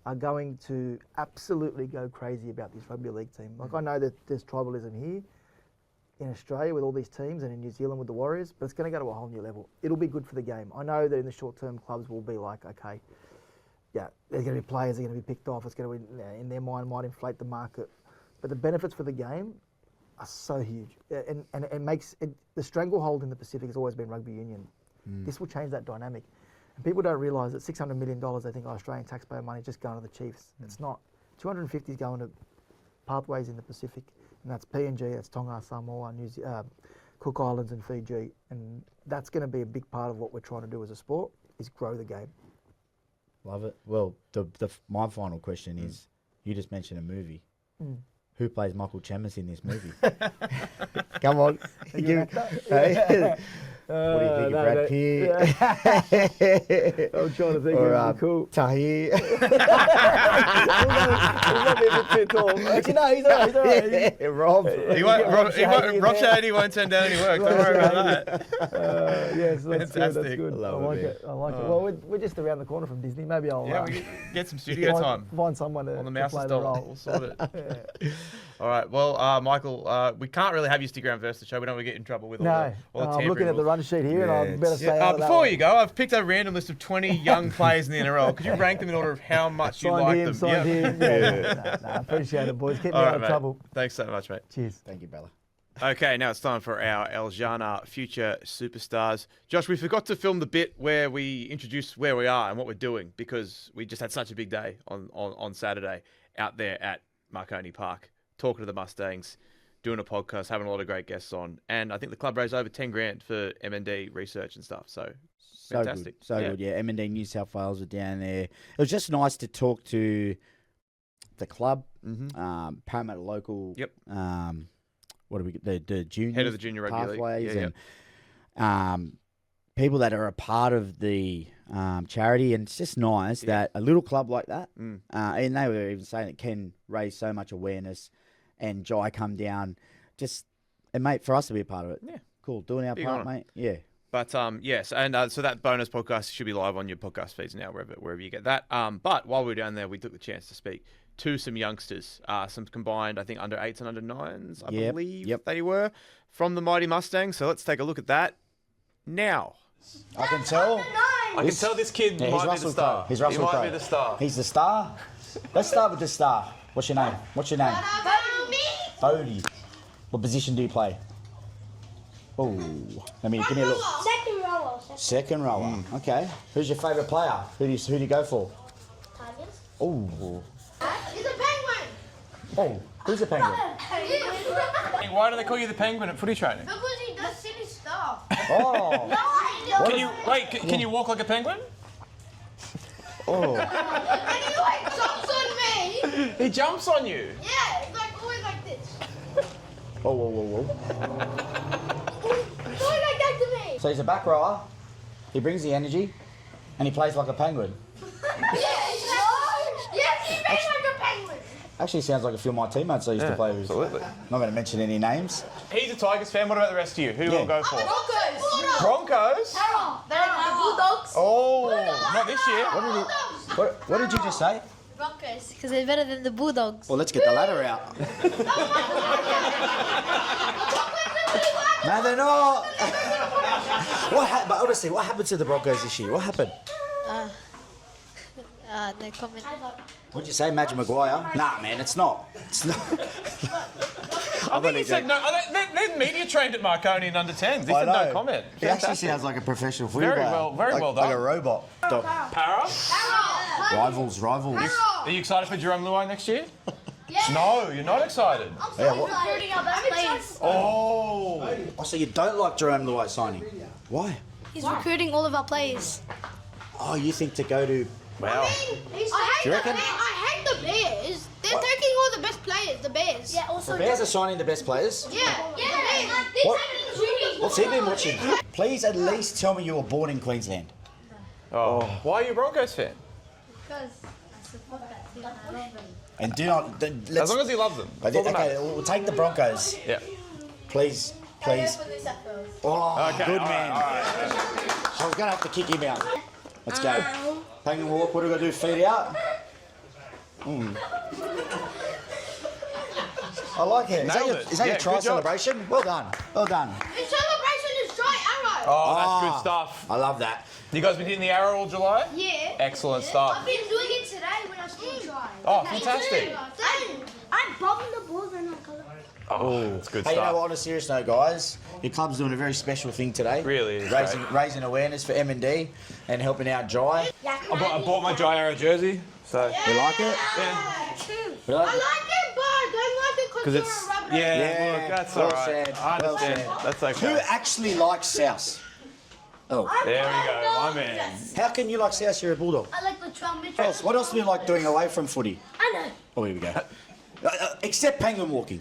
are going to absolutely go crazy about this rugby league team. I know that there's tribalism here in Australia with all these teams and in New Zealand with the Warriors, but it's going to go to a whole new level. It'll be good for the game. I know that in the short term, clubs will be like, okay, there's going to be players that are going to be picked off. It's going to be, in their mind, might inflate the market. But the benefits for the game are so huge. And it makes the stranglehold in the Pacific has always been rugby union. This will change that dynamic. And people don't realise that $600 million, they think, Australian taxpayer money is just going to the Chiefs. It's not. 250 is going to pathways in the Pacific, and that's PNG, that's Tonga, Samoa, Cook Islands and Fiji. And that's going to be a big part of what we're trying to do as a sport, is grow the game. Love it. Well, my final question is, you just mentioned a movie. Who plays Michael Chammas in this movie? Come on. What do you think of Brad Pitt? I'm trying to think of cool. Tahir. He's not a bit too tall. Actually, no, he's all right. Rob. Rob Shady won't turn down any work. Don't worry about that. Yes, that's Fantastic. Good. I like it. Well, we're just around the corner from Disney. Maybe I'll we get some studio time. Find someone to on the mouse play install. the role. We'll sort it. All right. Well, Michael, we can't really have you stick around versus the show. We don't want to get in trouble with all the I'm looking at the run sheet here, and I better stay out of that before one. you go, I've picked a random list of 20 young players in the NRL. Could you rank them in order of how much you like them? Signed him. I appreciate it, boys. Keep me out of trouble. Thanks so much, mate. Cheers. Thank you, Bella. Okay, now it's time for our Eljana Future Superstars. Josh, we forgot to film the bit where we introduce where we are and what we're doing because we just had such a big day on Saturday out there at Marconi Park, talking to the Mustangs, doing a podcast, having a lot of great guests on. And I think the club raised over 10 grand for M&D research and stuff. So fantastic. Good. Yeah, M&D New South Wales were down there. It was just nice to talk to the club, Parramatta Local. Yep. What do we get? The junior head of the junior rugby league, and people that are a part of the charity, and it's just nice that a little club like that, and they were even saying it can raise so much awareness, and Jai come down, and mate, for us to be a part of it, cool, doing our part, mate, But yes, and so that bonus podcast should be live on your podcast feeds now, wherever you get that. But while we were down there, we took the chance to speak to some youngsters, some combined, I think, under 8s and under 9s, I believe they were, from the Mighty Mustangs. So let's take a look at that now. I can tell. I can tell this kid might be the star. He's Russell He Crowe. might be the star. He's the star. Let's start with the star. What's your name? Bodie. What position do you play? Oh, give me a look. Second rower. Second rower. Okay. Who's your favourite player? Who do you go for? Tigers. Oh. He's a penguin. Oh. Who's a penguin? Hey, why do they call you the Penguin at footy training? Because he does silly stuff. Oh. Can you walk like a penguin? Oh. And he like jumps on me. He jumps on you. Yeah, it's like always like this. Whoa. Always like that to me. So he's a back rower. He brings the energy, and he plays like a penguin. Yes, he plays like a penguin. Actually, sounds like a few of my teammates I used to play with. Absolutely. Not going to mention any names. He's a Tigers fan. What about the rest of you? Who do you all go for? Broncos. Broncos? They're the Bulldogs. Oh, not this year. What did you just say? Broncos, because they're better than the Bulldogs. Well, let's get the ladder out. No, they're not. But honestly, what happened to the Broncos this year? What happened? No comment. What'd you say, Madge Maguire? Nah, man, it's not. It's not. I think he said no. They're media trained at Marconi in under 10s. He said no comment. He actually sounds like a professional football Very player. well- very well Like a done. robot. Para? Rivals. Are you excited for Jerome Luai next year? No, you're not excited. Recruiting our best players. Oh. Oh, so you don't like Jerome Luai signing? Why? He's recruiting all of our players. Oh, you think to go to... Wow. I You reckon? hate the Bears. They're taking all the best players, the Bears. Yeah, also. The Bears are signing the best players? Yeah. What? What's he been watching? Please at least tell me you were born in Queensland. Oh. Why are you a Broncos fan? Because I support that team. I love them. And do not... As long as he loves them. That's all that Okay, matters. we'll take the Broncos. Yeah. Please. Oh, Okay, good all man. right. I was going to have to kick him out. Let's go. Penguin walk. What do we got to do? Feet out? I like it. Nailed Is it. that Yeah, your try good job. celebration? Well done. Well done. The celebration is dry arrow. Oh, that's good stuff. I love that. You guys been hitting the arrow all July? Yeah. Excellent stuff. I've been doing it today when I was still trying. Oh, fantastic. I'm bobbing the balls and I'm coloring. Oh, that's good Hey, you know stuff. what? On a serious note, guys, your club's doing a very special thing today. Really is raising awareness for M&D and helping out Jai. I bought my Jai Arrow jersey, so You like it? yeah. You like I it? like it, but I don't like it because Because you're it's a rubber. yeah. Look, that's well all right. said, I well understand. said. That's okay. Who actually likes South? Oh, There we go, my man. how can you like South? You're a Bulldog. I like the trumpet. What else do you like doing away from footy? I know. Oh, here we go. Except penguin walking.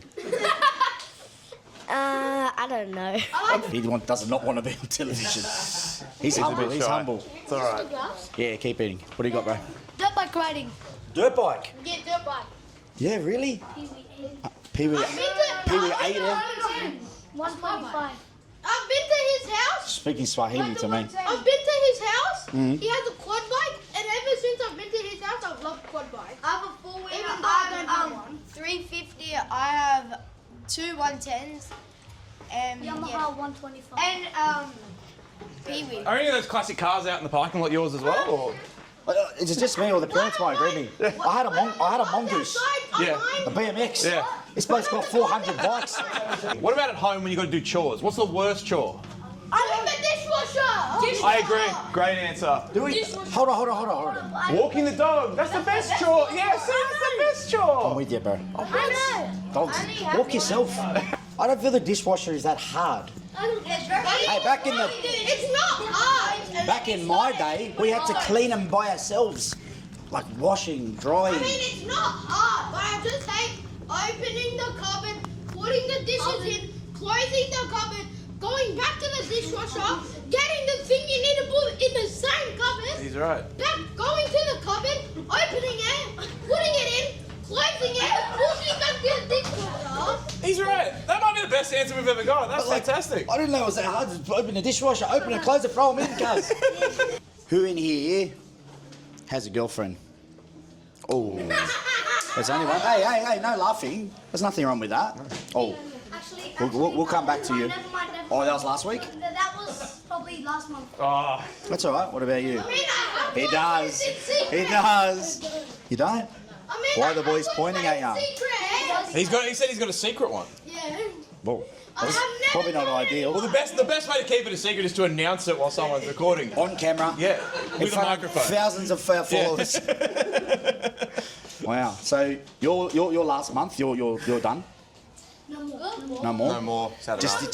I don't know. He does not want to be on television. He's humble. He's shy. humble. It's all right. Yeah, keep eating. What do you got, bro? Dirt bike riding. Dirt bike. Yeah, dirt bike. Yeah, really? Pee-wee. I've been to 125. I've been to his house. Speaking Swahili to me. I've been to his house. He has a quad bike, and ever since I've been to his house, I've loved quad bikes. I have a four-wheeler. Even though I don't have one. 350. I have two 110s. Yamaha 125. And Pee-wee. Are any of those classic cars out in the parking lot yours as well? Or? Is it just me or the parents might agree with me? I had a mongoose. Yeah. A BMX. Yeah. This bloke's got 400 bikes. What about at home when you got to do chores? What's the worst chore? I'm in the dishwasher. I agree. Great answer. Hold on. Walking the dog. That's the best chore. Yeah, see, that's the best I'm chore. with you, bro. I know. Dogs. Walk yourself. I don't feel the dishwasher is that hard. Hey, back in the It's not hard. back in my day, we had to clean them by ourselves, like washing, drying. I mean, it's not hard, but I just hate opening the cupboard, putting the dishes in, closing the cupboard, going back to the dishwasher, getting the thing you need to put in the same cupboard, He's right. back going to the cupboard, opening it, putting it in, closing it, pushing back to the dishwasher. He's right. That might be the best answer we've ever got. That's fantastic. I didn't know it was that hard to open the dishwasher, open and close it, throw them in, cuz. Who in here has a girlfriend? Oh. There's only one. Hey, no laughing. There's nothing wrong with that. Oh. Actually, We'll come back to you. Never mind. Oh, that was last week? That was probably last month. Oh, That's all right. What about you? I mean, I He have does. one secret. He does. You don't? I mean, Why are the I boys have pointing one at ya? secret. he said he's got a secret one. Yeah. Well, I that's have never probably not told ideal. Well, the best way to keep it a secret is to announce it while someone's recording. On camera. Yeah, In with a front of microphone. thousands of followers. Wow. So your last month, you're done. No more. No more. No more. Saturday.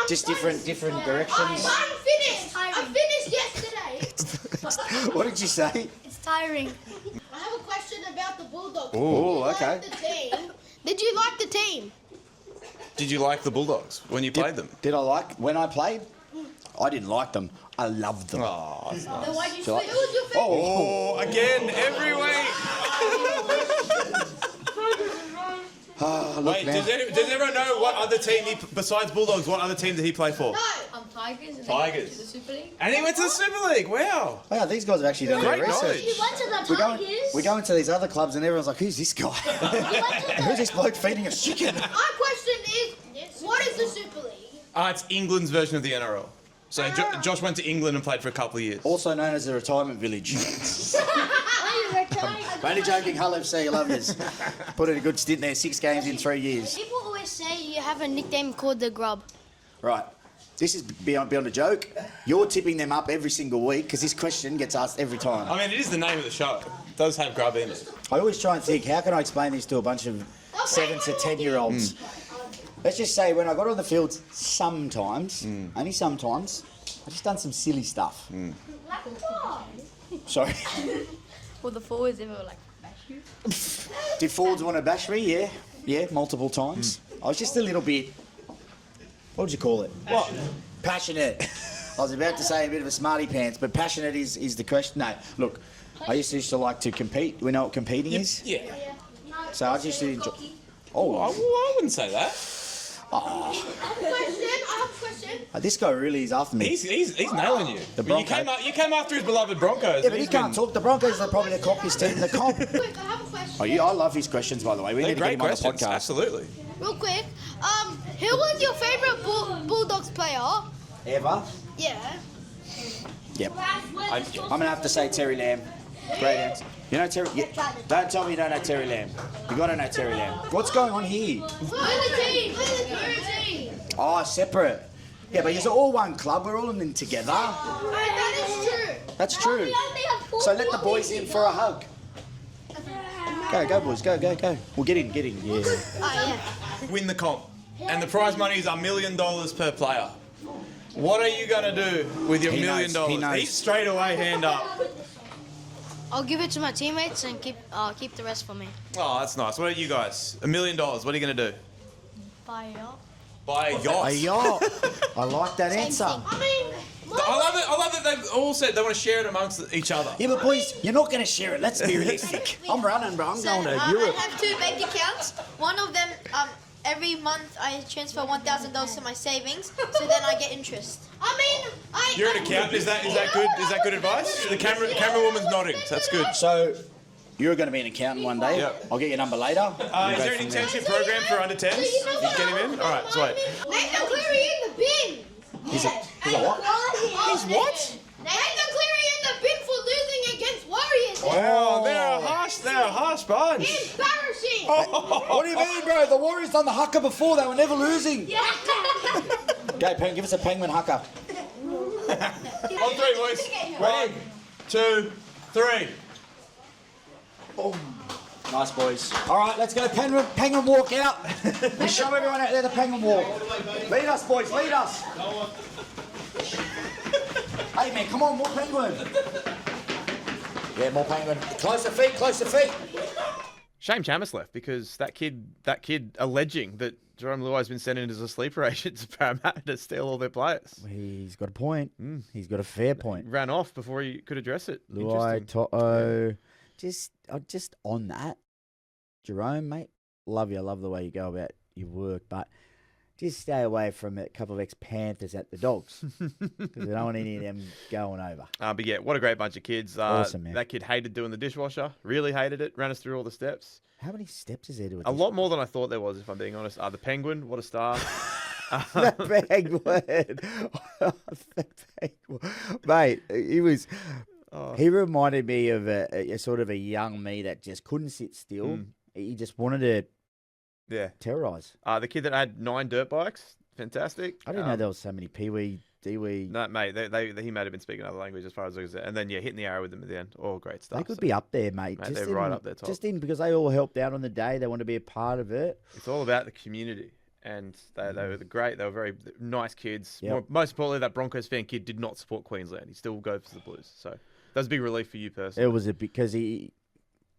Just different directions. I'm finished. I finished yesterday. What did you say? It's tiring. I have a question about the Bulldogs. Oh, Did you okay. like the team? Did you like the team? Did you like the Bulldogs when you played them? Did I like when I played? I didn't like them. I loved them. Oh, that's nice. Then why did you Shall I- switch? Who was your favorite? Oh, again, every week. Look Wait, now. does everyone know what other team, besides Bulldogs, what other team did he play for? No. Tigers. And Tigers. To the Super League. And he went to the Super League. Wow. Wow, these guys have actually done their Great research. knowledge. You went to the We go into these other clubs and everyone's like, who's this guy? Who's this bloke feeding us chicken? My question is, what is the Super League? It's England's version of the NRL. So Josh went to England and played for a couple of years. Also known as the retirement village. I'm only joking, Hull FC, I love yous. Put in a good stint there, 6 games in 3 years. People always say you have a nickname called the Grub. Right, this is beyond a joke. You're tipping them up every single week because this question gets asked every time. I mean, it is the name of the show. It does have Grub in it. I always try and think, how can I explain this to a bunch of 7 to 10-year-olds? Let's just say when I got on the field, sometimes, only sometimes, I just done some silly stuff. Sorry. Well, the forwards ever like bash you. Did forwards want to bash me? Yeah, multiple times. I was just a little bit, what would you call it? What? Passionate. I was about to say a bit of a smarty pants, but passionate is the question. No, look, I used to like to compete. We know what competing is? Yeah. So I just enjoy. Oh, Oh, I wouldn't say that. I have a question. this guy really is after me. He's nailing you. The Well, Broncos. you came after his beloved Broncos. Yeah, but he can't talk. The Broncos are probably the cockiest team in the comp. Quick, I have a question. I love his questions, by the way. We They're need to get great him on the questions. podcast. Absolutely. Real quick, who was your favorite Bulldogs player? Ever? Yeah. Yep. I'm gonna have to say Terry Lamb. Great answer. You know Terry? Yeah. Don't tell me you don't know Terry Lamb. You gotta know Terry Lamb. What's going on here? We're the team. Oh, separate. Yeah, but you're all one club. We're all in them together. That is true. That's true. So let the boys in for a hug. Go, boys. Go. Well, get in. Yeah. Win the comp. And the prize money is $1 million per player. What are you going to do with your $1 million? He knows. He's straight away hand up. I'll give it to my teammates and keep the rest for me. Oh, that's nice. What are you guys? $1 million. What are you going to do? Buy it up. Buy a yacht. A yacht. I like that answer. I mean, I love that they've all said they want to share it amongst each other. Yeah, but boys, you're not going to share it. Let's be realistic. I'm running, bro. I'm going to Europe. I have 2 bank accounts. One of them, every month I transfer $1,000 to my savings, so then I get interest. You're an accountant. Is that good? Is that good advice? The camera woman's nodding. So that's good. So, you're going to be an accountant one day. Yep. I'll get your number later. Is there an internship program for under 10s? You get him in? All right, so wait. Nathan Cleary in the bin. He's a what? He's what? Nathan Cleary in the bin for losing against Warriors. Wow, they're a harsh bunch. Embarrassing. What do you mean, bro? The Warriors done the haka before. They were never losing. Go, Penguin. Give us a penguin haka. On 3, boys. 1, 2, 3. Nice, boys. All right, let's go penguin walk out. We show everyone out there the penguin walk. Lead us, boys. Lead us. Hey, man, come on, more penguin. Yeah, more penguin. Closer feet. Shame Chammas left because that kid alleging that Jerome Luai's been sent in as a sleeper agent to Parramatta to steal all their players. He's got a point. He's got a fair point. Ran off before he could address it. Luai, Interesting. To'o. Just on that, Jerome, mate, love you. I love the way you go about your work, but just stay away from a couple of ex-Panthers at the Dogs because we don't want any of them going over. But yeah, what a great bunch of kids. Awesome, man. That kid hated doing the dishwasher. Really hated it. Ran us through all the steps. How many steps is there to A lot more than I thought there was, if I'm being honest. The Penguin, what a star. The Penguin. The Penguin. Mate, he was... He reminded me of a sort of a young me that just couldn't sit still. He just wanted to terrorise. The kid that had 9 dirt bikes, fantastic. I didn't know there was so many Pee-wee, Dee-wee. No, mate, he might have been speaking another language as far as I was there. And then, hitting the arrow with them at the end. All great stuff. They could be up there, mate. They're right up there top. Just in because they all helped out on the day. They want to be a part of it. It's all about the community. And they were great. They were very nice kids. Yep. Most importantly, that Broncos fan kid did not support Queensland. He still goes for the Blues. So that was a big relief for you personally. It was because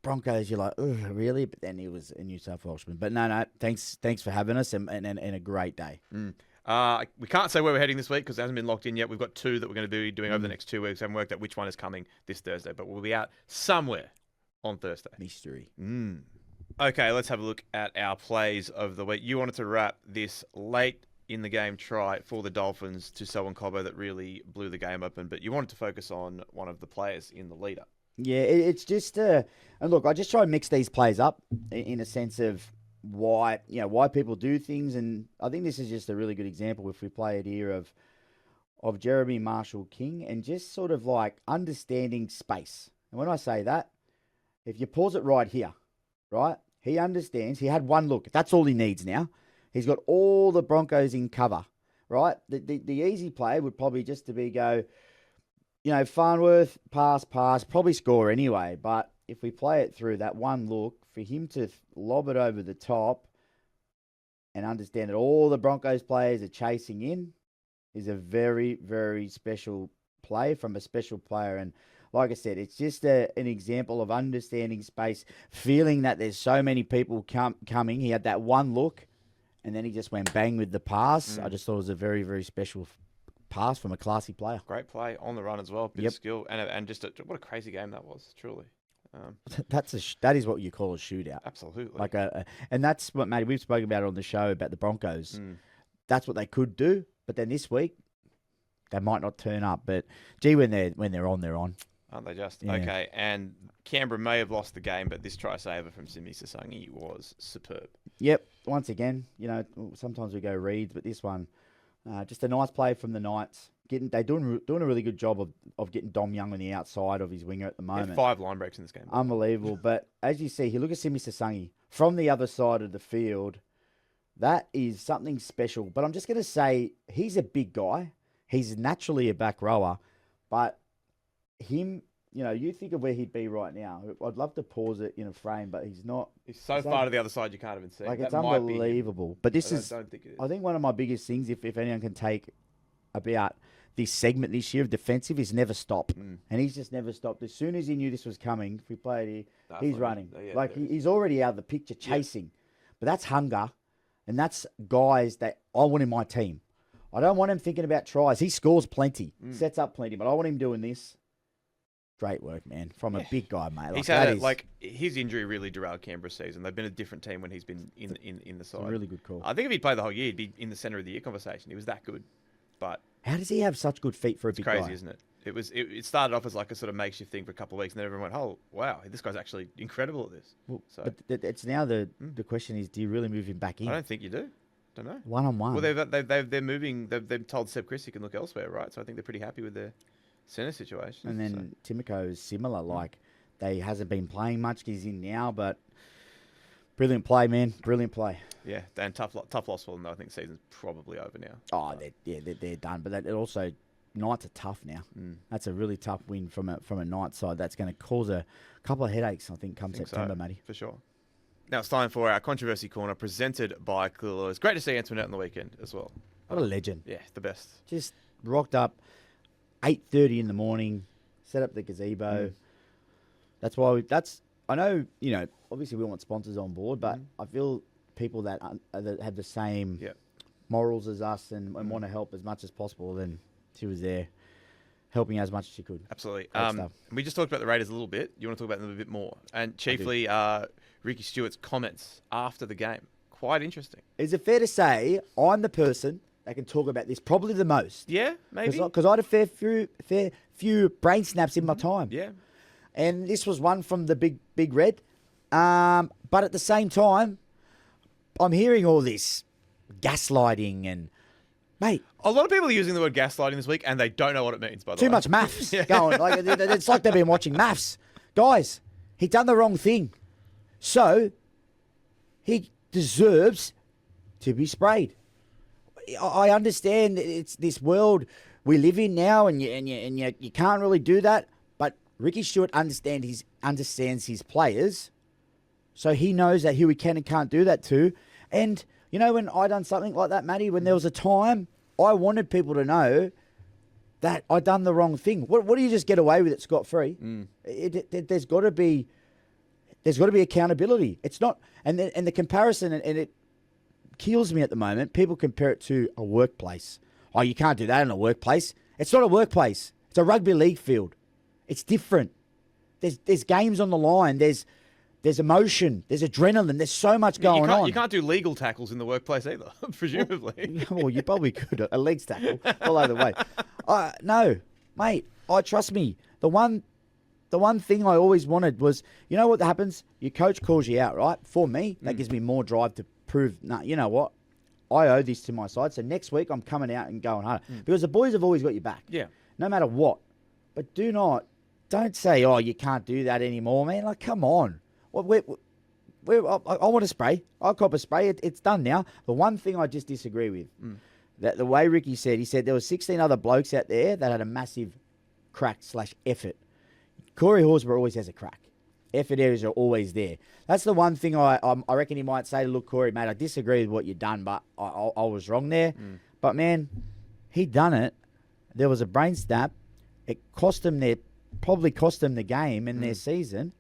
Broncos, you're like, ugh, really? But then he was a New South Welshman. But no, thanks for having us and a great day. We can't say where we're heading this week because it hasn't been locked in yet. We've got 2 that we're going to be doing over the next 2 weeks. I haven't worked out which one is coming this Thursday, but we'll be out somewhere on Thursday. Mystery. Okay, let's have a look at our plays of the week. You wanted to wrap this late in the game try for the Dolphins to Selwyn Cobbo that really blew the game open, but you wanted to focus on one of the players in the leader. Yeah, it's just and look, I just try and mix these plays up in a sense of why people do things, and I think this is just a really good example if we play it here of Jeremy Marshall King and just sort of like understanding space. And when I say that, if you pause it right here, right, he understands. He had one look. That's all he needs now. He's got all the Broncos in cover, right? The easy play would probably just to be go, Farnworth, pass, probably score anyway. But if we play it through that one look, for him to lob it over the top and understand that all the Broncos players are chasing in is a very, very special play from a special player. And like I said, it's just an example of understanding space, feeling that there's so many people coming. He had that one look, and then he just went bang with the pass. I just thought it was a very, very special pass from a classy player. Great play on the run as well. Bit of skill. And just what a crazy game that was, truly. That is what you call a shootout. Absolutely. And that's what, Matty, we've spoken about it on the show about the Broncos. That's what they could do. But then this week, they might not turn up. But, gee, when they're on, they're on. Aren't they just? Yeah. Okay, and Canberra may have lost the game, but this try saver from Simi Sasangi was superb. Yep. Once again, sometimes we go reads, but this one, just a nice play from the Knights. They're doing a really good job of getting Dom Young on the outside of his winger at the moment. 5 line breaks in this game. Unbelievable. But as you see, look at Simi Sasangi from the other side of the field. That is something special. But I'm just going to say he's a big guy. He's naturally a back rower, but him, you think of where he'd be right now. I'd love to pause it in a frame, but he's not. He's so far to the other side you can't even see. Like, it's unbelievable. But this is, don't think it is. I think one of my biggest things, if anyone can take about this segment this year of defensive, is never stop. And he's just never stopped. As soon as he knew this was coming, if we play it here, he's running. He's already out of the picture chasing. But that's hunger, and that's guys that I want in my team. I don't want him thinking about tries. He scores plenty, sets up plenty, but I want him doing this. Great work, man, from a big guy, mate. He's had his injury really derailed Canberra's season. They've been a different team when he's been in the side. A really good call. I think if he'd played the whole year, he'd be in the centre of the year conversation. He was that good. But how does he have such good feet for a big guy? It's crazy, isn't it? It started off as like a sort of makeshift thing for a couple of weeks, and then everyone went, "Oh, wow, this guy's actually incredible at this." Well, but it's now the question is, do you really move him back in? I don't think you do. Don't know. 1-on-1. Well, they're moving. They've told Seb Chris he can look elsewhere, right? So I think they're pretty happy with their centre situation. And then Timoko is similar. Like, they hasn't been playing much. He's in now, but brilliant play, man. Brilliant play. Yeah, and tough loss for them, though. I think the season's probably over now. Oh, they're done. But also, Knights are tough now. That's a really tough win from a Knights side. That's going to cause a couple of headaches, I think, come September, Matty. For sure. Now it's time for our Controversy Corner, presented by Clear. It's great to see Antoinette on the weekend as well. What a legend. Yeah, the best. Just rocked up 8:30 in the morning, set up the gazebo. That's why I know, obviously we want sponsors on board, but I feel people that have the same morals as us and want to help as much as possible, then she was there helping as much as she could. Absolutely. Stuff. We just talked about the Raiders a little bit. You want to talk about them a bit more? And chiefly Ricky Stewart's comments after the game. quite interesting. Is it fair to say I'm the person that can talk about this probably the most? Yeah, maybe. Because I had a fair few brain snaps in my time. Yeah. And this was one from the big red. But at the same time, I'm hearing all this gaslighting and, mate, A lot of people are using the word gaslighting this week, and they don't know what it means, by the way. too much maths going. Like, it's like they've been watching maths. Guys, he done the wrong thing. So, he deserves to be sprayed. I understand it's this world we live in now, and you can't really do that. But Ricky Stewart understands his players, so he knows that who he can and can't do that to. And you know, when I done something like that, Matty, when there was a time I wanted people to know that I done the wrong thing. What do you just get away with it scot free? There's got to be accountability. It's not, and the comparison, and it kills me at the moment. People compare it to a workplace. Oh, you can't do that in a workplace. It's not a workplace. It's a rugby league field. It's different. There's games on the line. There's emotion. There's adrenaline. There's so much going on. You can't do legal tackles in the workplace either, presumably. Well, you probably could. A legs tackle all over the way. No, mate. Trust me. The one thing I always wanted was, you know what happens? Your coach calls you out, right? For me, that gives me more drive to prove, you know what? I owe this to my side. So next week I'm coming out and going harder. Because the boys have always got your back. Yeah. No matter what. But don't say, oh, you can't do that anymore, man. Like, come on. I want to spray. I'll cop a spray. It's done now. The one thing I just disagree with, that the way Ricky said, he said there were 16 other blokes out there that had a massive crack / effort. Corey Horsburgh always has a crack. Effort areas are always there. That's the one thing I reckon he might say to, look, Corey, mate, I disagree with what you've done, but I was wrong there. But, man, he done it. There was a brain snap. It probably cost them the game and their season.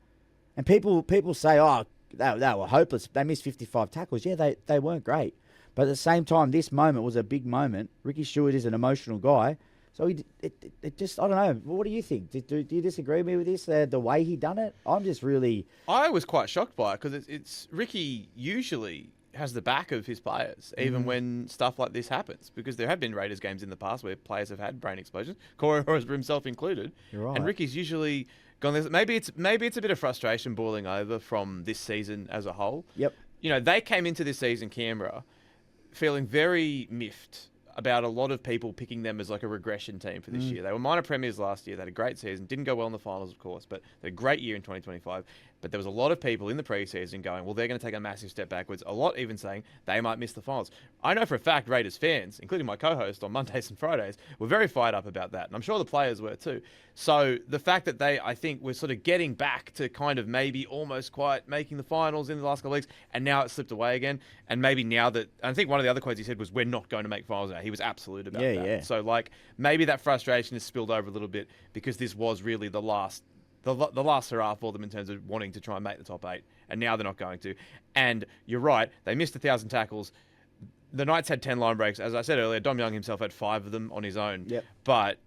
And people say, oh, they were hopeless. They missed 55 tackles. Yeah, they weren't great. But at the same time, this moment was a big moment. Ricky Stewart is an emotional guy. So it just, I don't know. What do you think? Do you disagree with me with this? The way he done it? I'm just really... I was quite shocked by it because it's Ricky usually has the back of his players, even when stuff like this happens, because there have been Raiders games in the past where players have had brain explosions, Corey Horsburgh himself included. You're right. And Ricky's usually gone there. Maybe it's a bit of frustration boiling over from this season as a whole. Yep. You know, they came into this season, Canberra, feeling very miffed about a lot of people picking them as like a regression team for this year. They were minor premiers last year. They had a great season. Didn't go well in the finals, of course, but they had a great year in 2025. But there was a lot of people in the preseason going, well, they're going to take a massive step backwards. A lot even saying they might miss the finals. I know for a fact Raiders fans, including my co-host on Mondays and Fridays, were very fired up about that. And I'm sure the players were too. So the fact that they, I think, were sort of getting back to kind of maybe almost quite making the finals in the last couple of weeks, and now it slipped away again. And maybe now that, I think one of the other quotes he said was, we're not going to make finals now. He was absolute about that. Yeah. So like maybe that frustration has spilled over a little bit because this was really the last hurrah for them in terms of wanting to try and make the top 8, and now they're not going to. And you're right, they missed 1,000 tackles. The Knights had 10 line breaks. As I said earlier, Dom Young himself had 5 of them on his own. Yep. But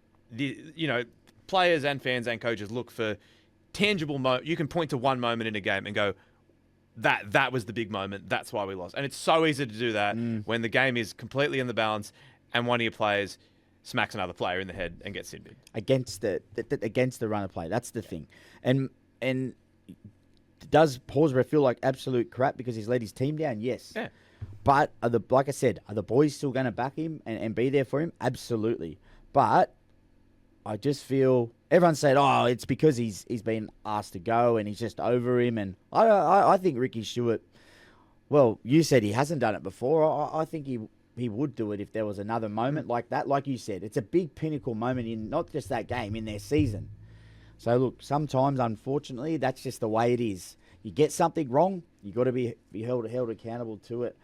players and fans and coaches look for tangible you can point to one moment in a game and go, that was the big moment. That's why we lost. And it's so easy to do that when the game is completely in the balance and one of your players smacks another player in the head and gets sinbid. Against the run of play. That's the thing. And does Horsburgh feel like absolute crap because he's let his team down? Yes. Yeah. But like I said, are the boys still going to back him and be there for him? Absolutely. But I just feel everyone's saying, oh, it's because he's been asked to go and he's just over him. And I think Ricky Stewart, well, you said he hasn't done it before. I think he would do it if there was another moment like that. Like you said, it's a big pinnacle moment in not just that game, in their season. So look, sometimes, unfortunately, that's just the way it is. You get something wrong, you got to be held accountable to it,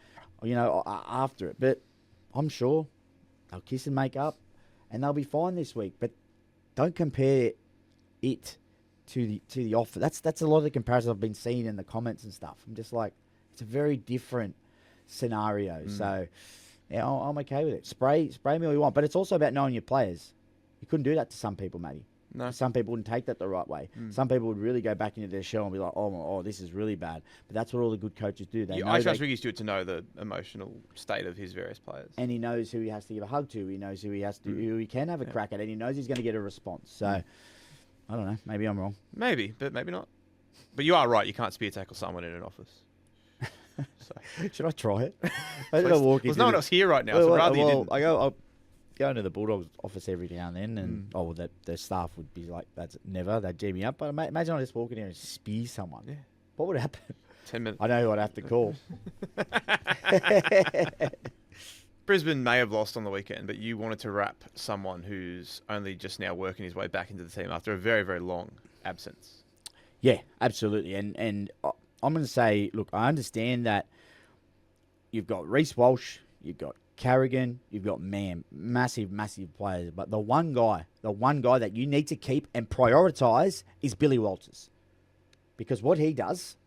after it. But I'm sure they'll kiss and make up, and they'll be fine this week. But don't compare it to the offer. That's a lot of the comparisons I've been seeing in the comments and stuff. I'm just like, it's a very different scenario. So. Yeah, I'm okay with it. Spray me all you want. But it's also about knowing your players. You couldn't do that to some people, Matty. No. Some people wouldn't take that the right way. Some people would really go back into their shell and be like, oh, this is really bad. But that's what all the good coaches do. They know I trust Ricky Stewart to know the emotional state of his various players. and he knows who he has to give a hug to. He knows who he can have a crack at, and he knows he's going to get a response. So, I don't know. Maybe I'm wrong. Maybe, but maybe not. But you are right. You can't spear tackle someone in an office. So. Should I try it? I gotta walk There's into no one the- else here right now, so rather you didn't. I'll go into the Bulldogs office every now and then, and the staff would be like, "That's never." They'd G me up, but imagine I just walk in here and spear someone. Yeah. What would happen? 10 minutes. I know who I'd have to call. Brisbane may have lost on the weekend, but you wanted to wrap someone who's only just now working his way back into the team after a very, very long absence. Yeah, absolutely. And I'm going to say, look, I understand that you've got Reece Walsh, you've got Carrigan, you've got Mam, massive, massive players. But the one guy that you need to keep and prioritise is Billy Walters. Because what he does,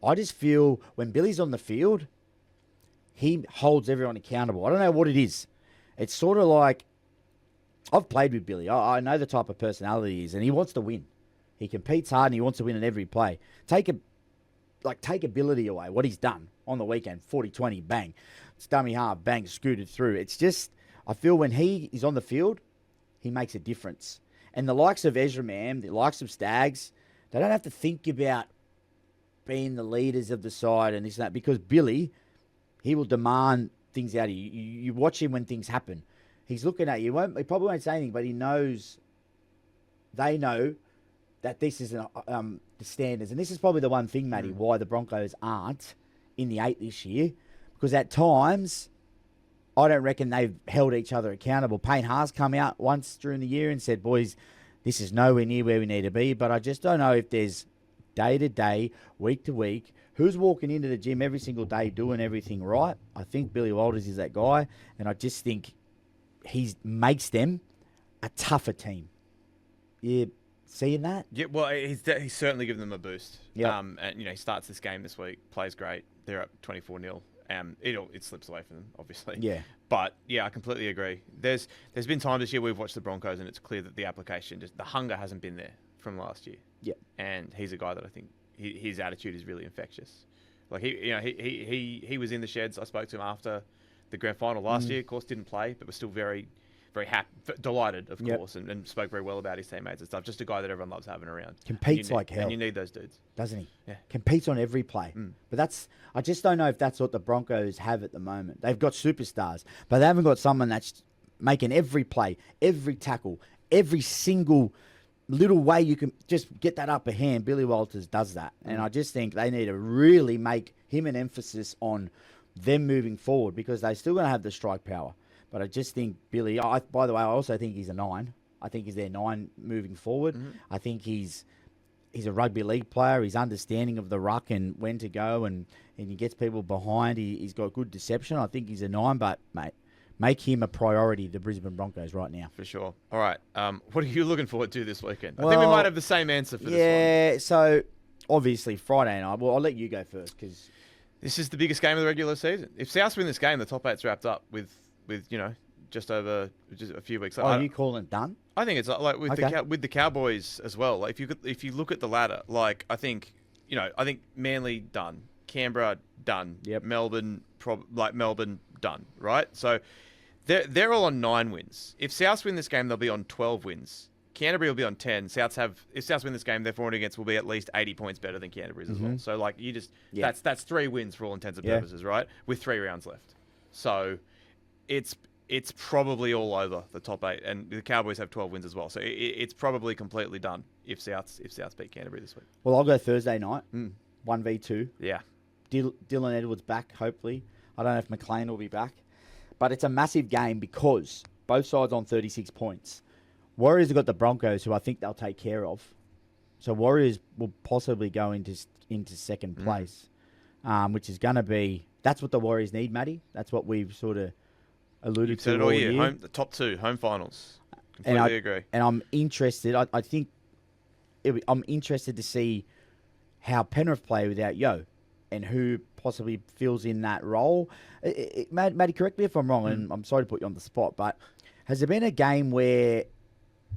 I just feel when Billy's on the field, he holds everyone accountable. I don't know what it is. It's sort of like, I've played with Billy. I know the type of personality he is, and he wants to win. He competes hard and he wants to win in every play. Take ability away, what he's done on the weekend, 40-20, bang. It's dummy half, bang, scooted through. It's just, I feel when he is on the field, he makes a difference. And the likes of Ezra Mam, the likes of Stags, they don't have to think about being the leaders of the side and this and that, because Billy, he will demand things out of you. You watch him when things happen. He's looking at you. He probably won't say anything, but he knows, they know that this is the standards. And this is probably the one thing, Matty, why the Broncos aren't in the 8 this year. Because at times, I don't reckon they've held each other accountable. Payne Haas come out once during the year and said, boys, this is nowhere near where we need to be. But I just don't know if there's day to day, week to week, who's walking into the gym every single day doing everything right. I think Billy Walters is that guy. And I just think he makes them a tougher team. Yeah. Seeing that? Yeah, well, he's certainly given them a boost. Yeah. And he starts this game this week, plays great. They're up 24-0. It slips away from them, obviously. Yeah. But yeah, I completely agree. There's been times this year we've watched the Broncos, and it's clear that the application, just the hunger hasn't been there from last year. Yeah. And he's a guy that I think his attitude is really infectious. Like he was in the sheds. I spoke to him after the grand final last year. Of course, didn't play, but was still very, very happy, delighted, of course, and spoke very well about his teammates and stuff. Just a guy that everyone loves having around. Competes like hell. And you need those dudes. Doesn't he? Yeah. Competes on every play. But I just don't know if that's what the Broncos have at the moment. They've got superstars, but they haven't got someone that's making every play, every tackle, every single little way you can just get that upper hand. Billy Walters does that. And I just think they need to really make him an emphasis on them moving forward, because they're still going to have the strike power. But I just think Billy, by the way, I also think he's a 9. I think he's their 9 moving forward. I think he's a rugby league player. He's understanding of the ruck and when to go, and he gets people behind. He's got good deception. I think he's a 9, but, mate, make him a priority, the Brisbane Broncos, right now. For sure. All right. What are you looking forward to this weekend? I think we might have the same answer for this one. Yeah, so obviously Friday night. Well, I'll let you go first, because This is the biggest game of the regular season. If South win this game, the top 8's wrapped up with just a few weeks. are you calling it done? I think it's like with Okay. with the Cowboys as well. Like if you look at the ladder, like I think Manly done, Canberra done, Yep. Melbourne done, right? So they're all on 9 wins. If South win this game, they'll be on 12 wins. Canterbury will be on 10. If South win this game, their for and against will be at least 80 points better than Canterbury's as well. So that's 3 wins for all intents and purposes, right? With 3 rounds left. So it's probably all over the top 8, and the Cowboys have 12 wins as well. So it's probably completely done if South beat Canterbury this week. Well, I'll go Thursday night, 1v2. Yeah. Dylan Edwards back, hopefully. I don't know if McLean will be back. But it's a massive game because both sides on 36 points. Warriors have got the Broncos, who I think they'll take care of. So Warriors will possibly go into second place, which is going to be... That's what the Warriors need, Matty. That's what we've sort of alluded You've to said it all year. year. The top 2, home finals. Completely agree. And I'm interested. I think I'm interested to see how Penrith play without Yo, and who possibly fills in that role. Matty, correct me if I'm wrong, and I'm sorry to put you on the spot, but has there been a game where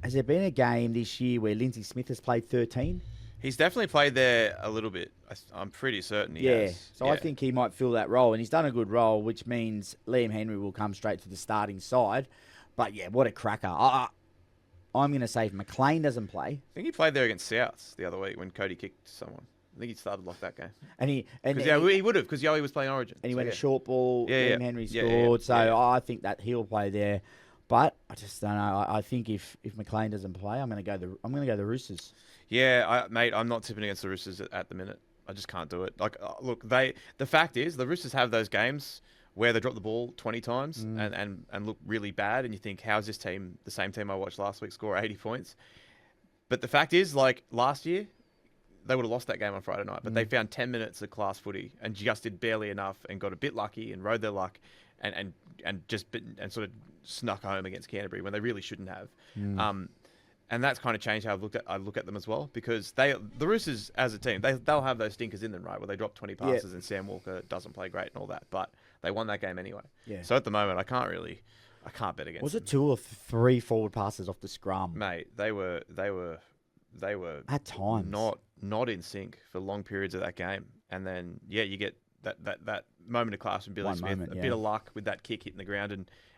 Has there been a game this year where Lindsay Smith has played 13? He's definitely played there a little bit. I'm pretty certain he has. So I think he might fill that role, and he's done a good role, which means Liam Henry will come straight to the starting side. But yeah, what a cracker! I'm going to say if McLean doesn't play, I think he played there against Souths the other week when Cody kicked someone. I think he started like that game. and he Would have because Yowie was playing Origin. and he So, went yeah. a short ball. Yeah, Liam Henry yeah, scored, yeah, so I think that he'll play there. But I just don't know. I think if McLean doesn't play, I'm going to go the Roosters. Yeah, mate, I'm not tipping against the Roosters at the minute. I just can't do it. Like, look, the fact is, the Roosters have those games where they drop the ball 20 times and look really bad, and you think, how's this team, the same team I watched last week, score 80 points? But the fact is, like, last year, they would have lost that game on Friday night, but they found 10 minutes of class footy and just did barely enough and got a bit lucky and rode their luck and sort of snuck home against Canterbury when they really shouldn't have. And that's kind of changed how I look at them as well, because the Roosters as a team, they'll have those stinkers in them, right, where they drop 20 passes and Sam Walker doesn't play great and all that, but they won that game anyway. Yeah. So at the moment, I can't bet against Was them. it 2 or 3 forward passes off the scrum? Mate, they were At times. not in sync for long periods of that game, and then you get that moment of class from Billy One Smith, moment, a yeah. bit of luck with that kick hitting the ground,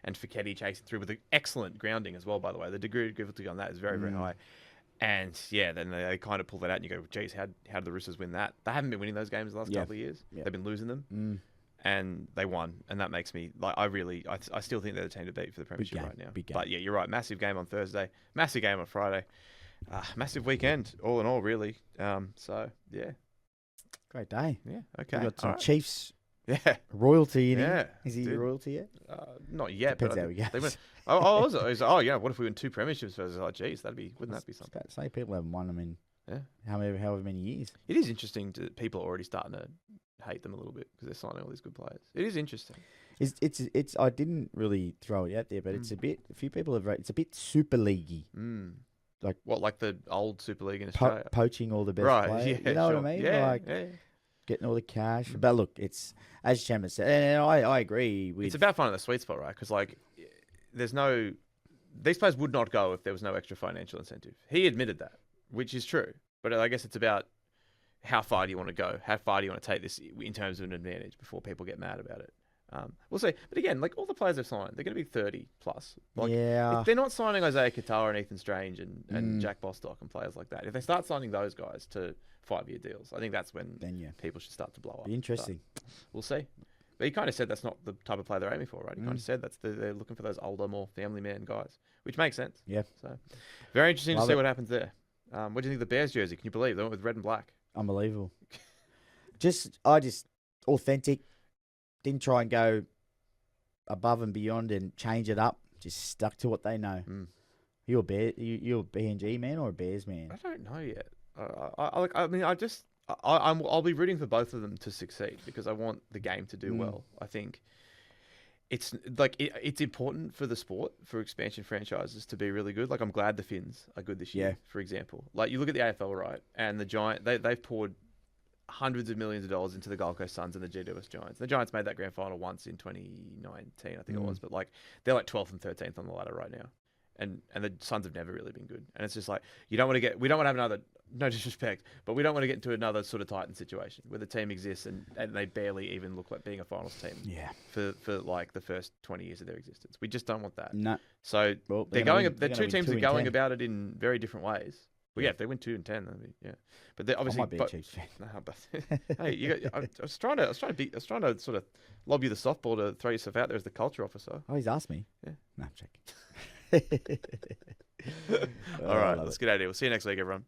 and Fiketti chasing through with an excellent grounding as well. By the way, the degree of difficulty on that is very very high, and then they kind of pull that out, and you go, geez, how did the Roosters win that? They haven't been winning those games the last couple of years. Yeah. They've been losing them. And they won, and that makes me like. I still think they're the team to beat for the premiership game, right now. big game. But yeah, you're right. Massive game on Thursday. Massive game on Friday. Massive weekend, all in all, really. So yeah, Great day. yeah, okay. We got some All right. Chiefs Yeah, royalty in Yeah, him. Is he dude. royalty yet? not yet. Depends but how he goes. They went, what if we win 2 premierships? I was like, geez, wouldn't that be something? Say people haven't won them in Yeah, however many years. it is interesting to people are already starting to hate them a little bit because they're signing all these good players. It is interesting. It's I didn't really throw it out there, but it's a few people have it's a bit Super Leaguey. Like Like the old Super League in Australia, poaching all the best right? players. Yeah, You know sure. what I mean? Yeah, Like yeah. getting all the cash. But look, it's as Chammas said, and I agree with. It's about finding the sweet spot, right? Because like, these players would not go if there was no extra financial incentive. He admitted that, which is true. But I guess it's about how far do you want to go? How far do you want to take this in terms of an advantage before people get mad about it? We'll see. But again, like all the players they've signed, they're going to be 30 plus. Like, Yeah. if they're not signing Isaiah Katara and Ethan Strange and Jack Bostock and players like that. If they start signing those guys to 5-year deals, I think that's when people should start to blow up. Be interesting. But we'll see. But he kind of said that's not the type of player they're aiming for, right? He kind of said they're looking for those older, more family man guys, which makes sense. Yeah. So very interesting Love to see it. what happens there. What do you think of the Bears jersey? Can you believe they went with red and black? Unbelievable. I just authentic. Didn't try and go above and beyond and change it up. Just stuck to what they know. You a bear? You a PNG man or a Bears man? I don't know yet. I'll be rooting for both of them to succeed because I want the game to do well. I think it's like it's important for the sport for expansion franchises to be really good. Like I'm glad the Finns are good this year, for example. Like you look at the AFL, right, and the Giant they've poured hundreds of millions of dollars into the Gold Coast Suns and the GWS Giants. The Giants made that grand final once in 2019, I think it was, but like they're like 12th and 13th on the ladder right now. And the Suns have never really been good. And it's just like, we don't want to have another, no disrespect, but we don't want to get into another sort of Titan situation where the team exists and they barely even look like being a finals team for like the first 20 years of their existence. We just don't want that. No. So Well, they're two teams are in going 10. about it in very different ways. Well, yeah, if they win 2 and 10, that'd be, yeah. But they're obviously, I might be a Chiefs fan. No, but hey, I was trying to sort of lob you the softball to throw yourself out there as the culture officer. Oh, he's asked me. Yeah. No, I'm checking. All right, let's get out of here. We'll see you next week, everyone.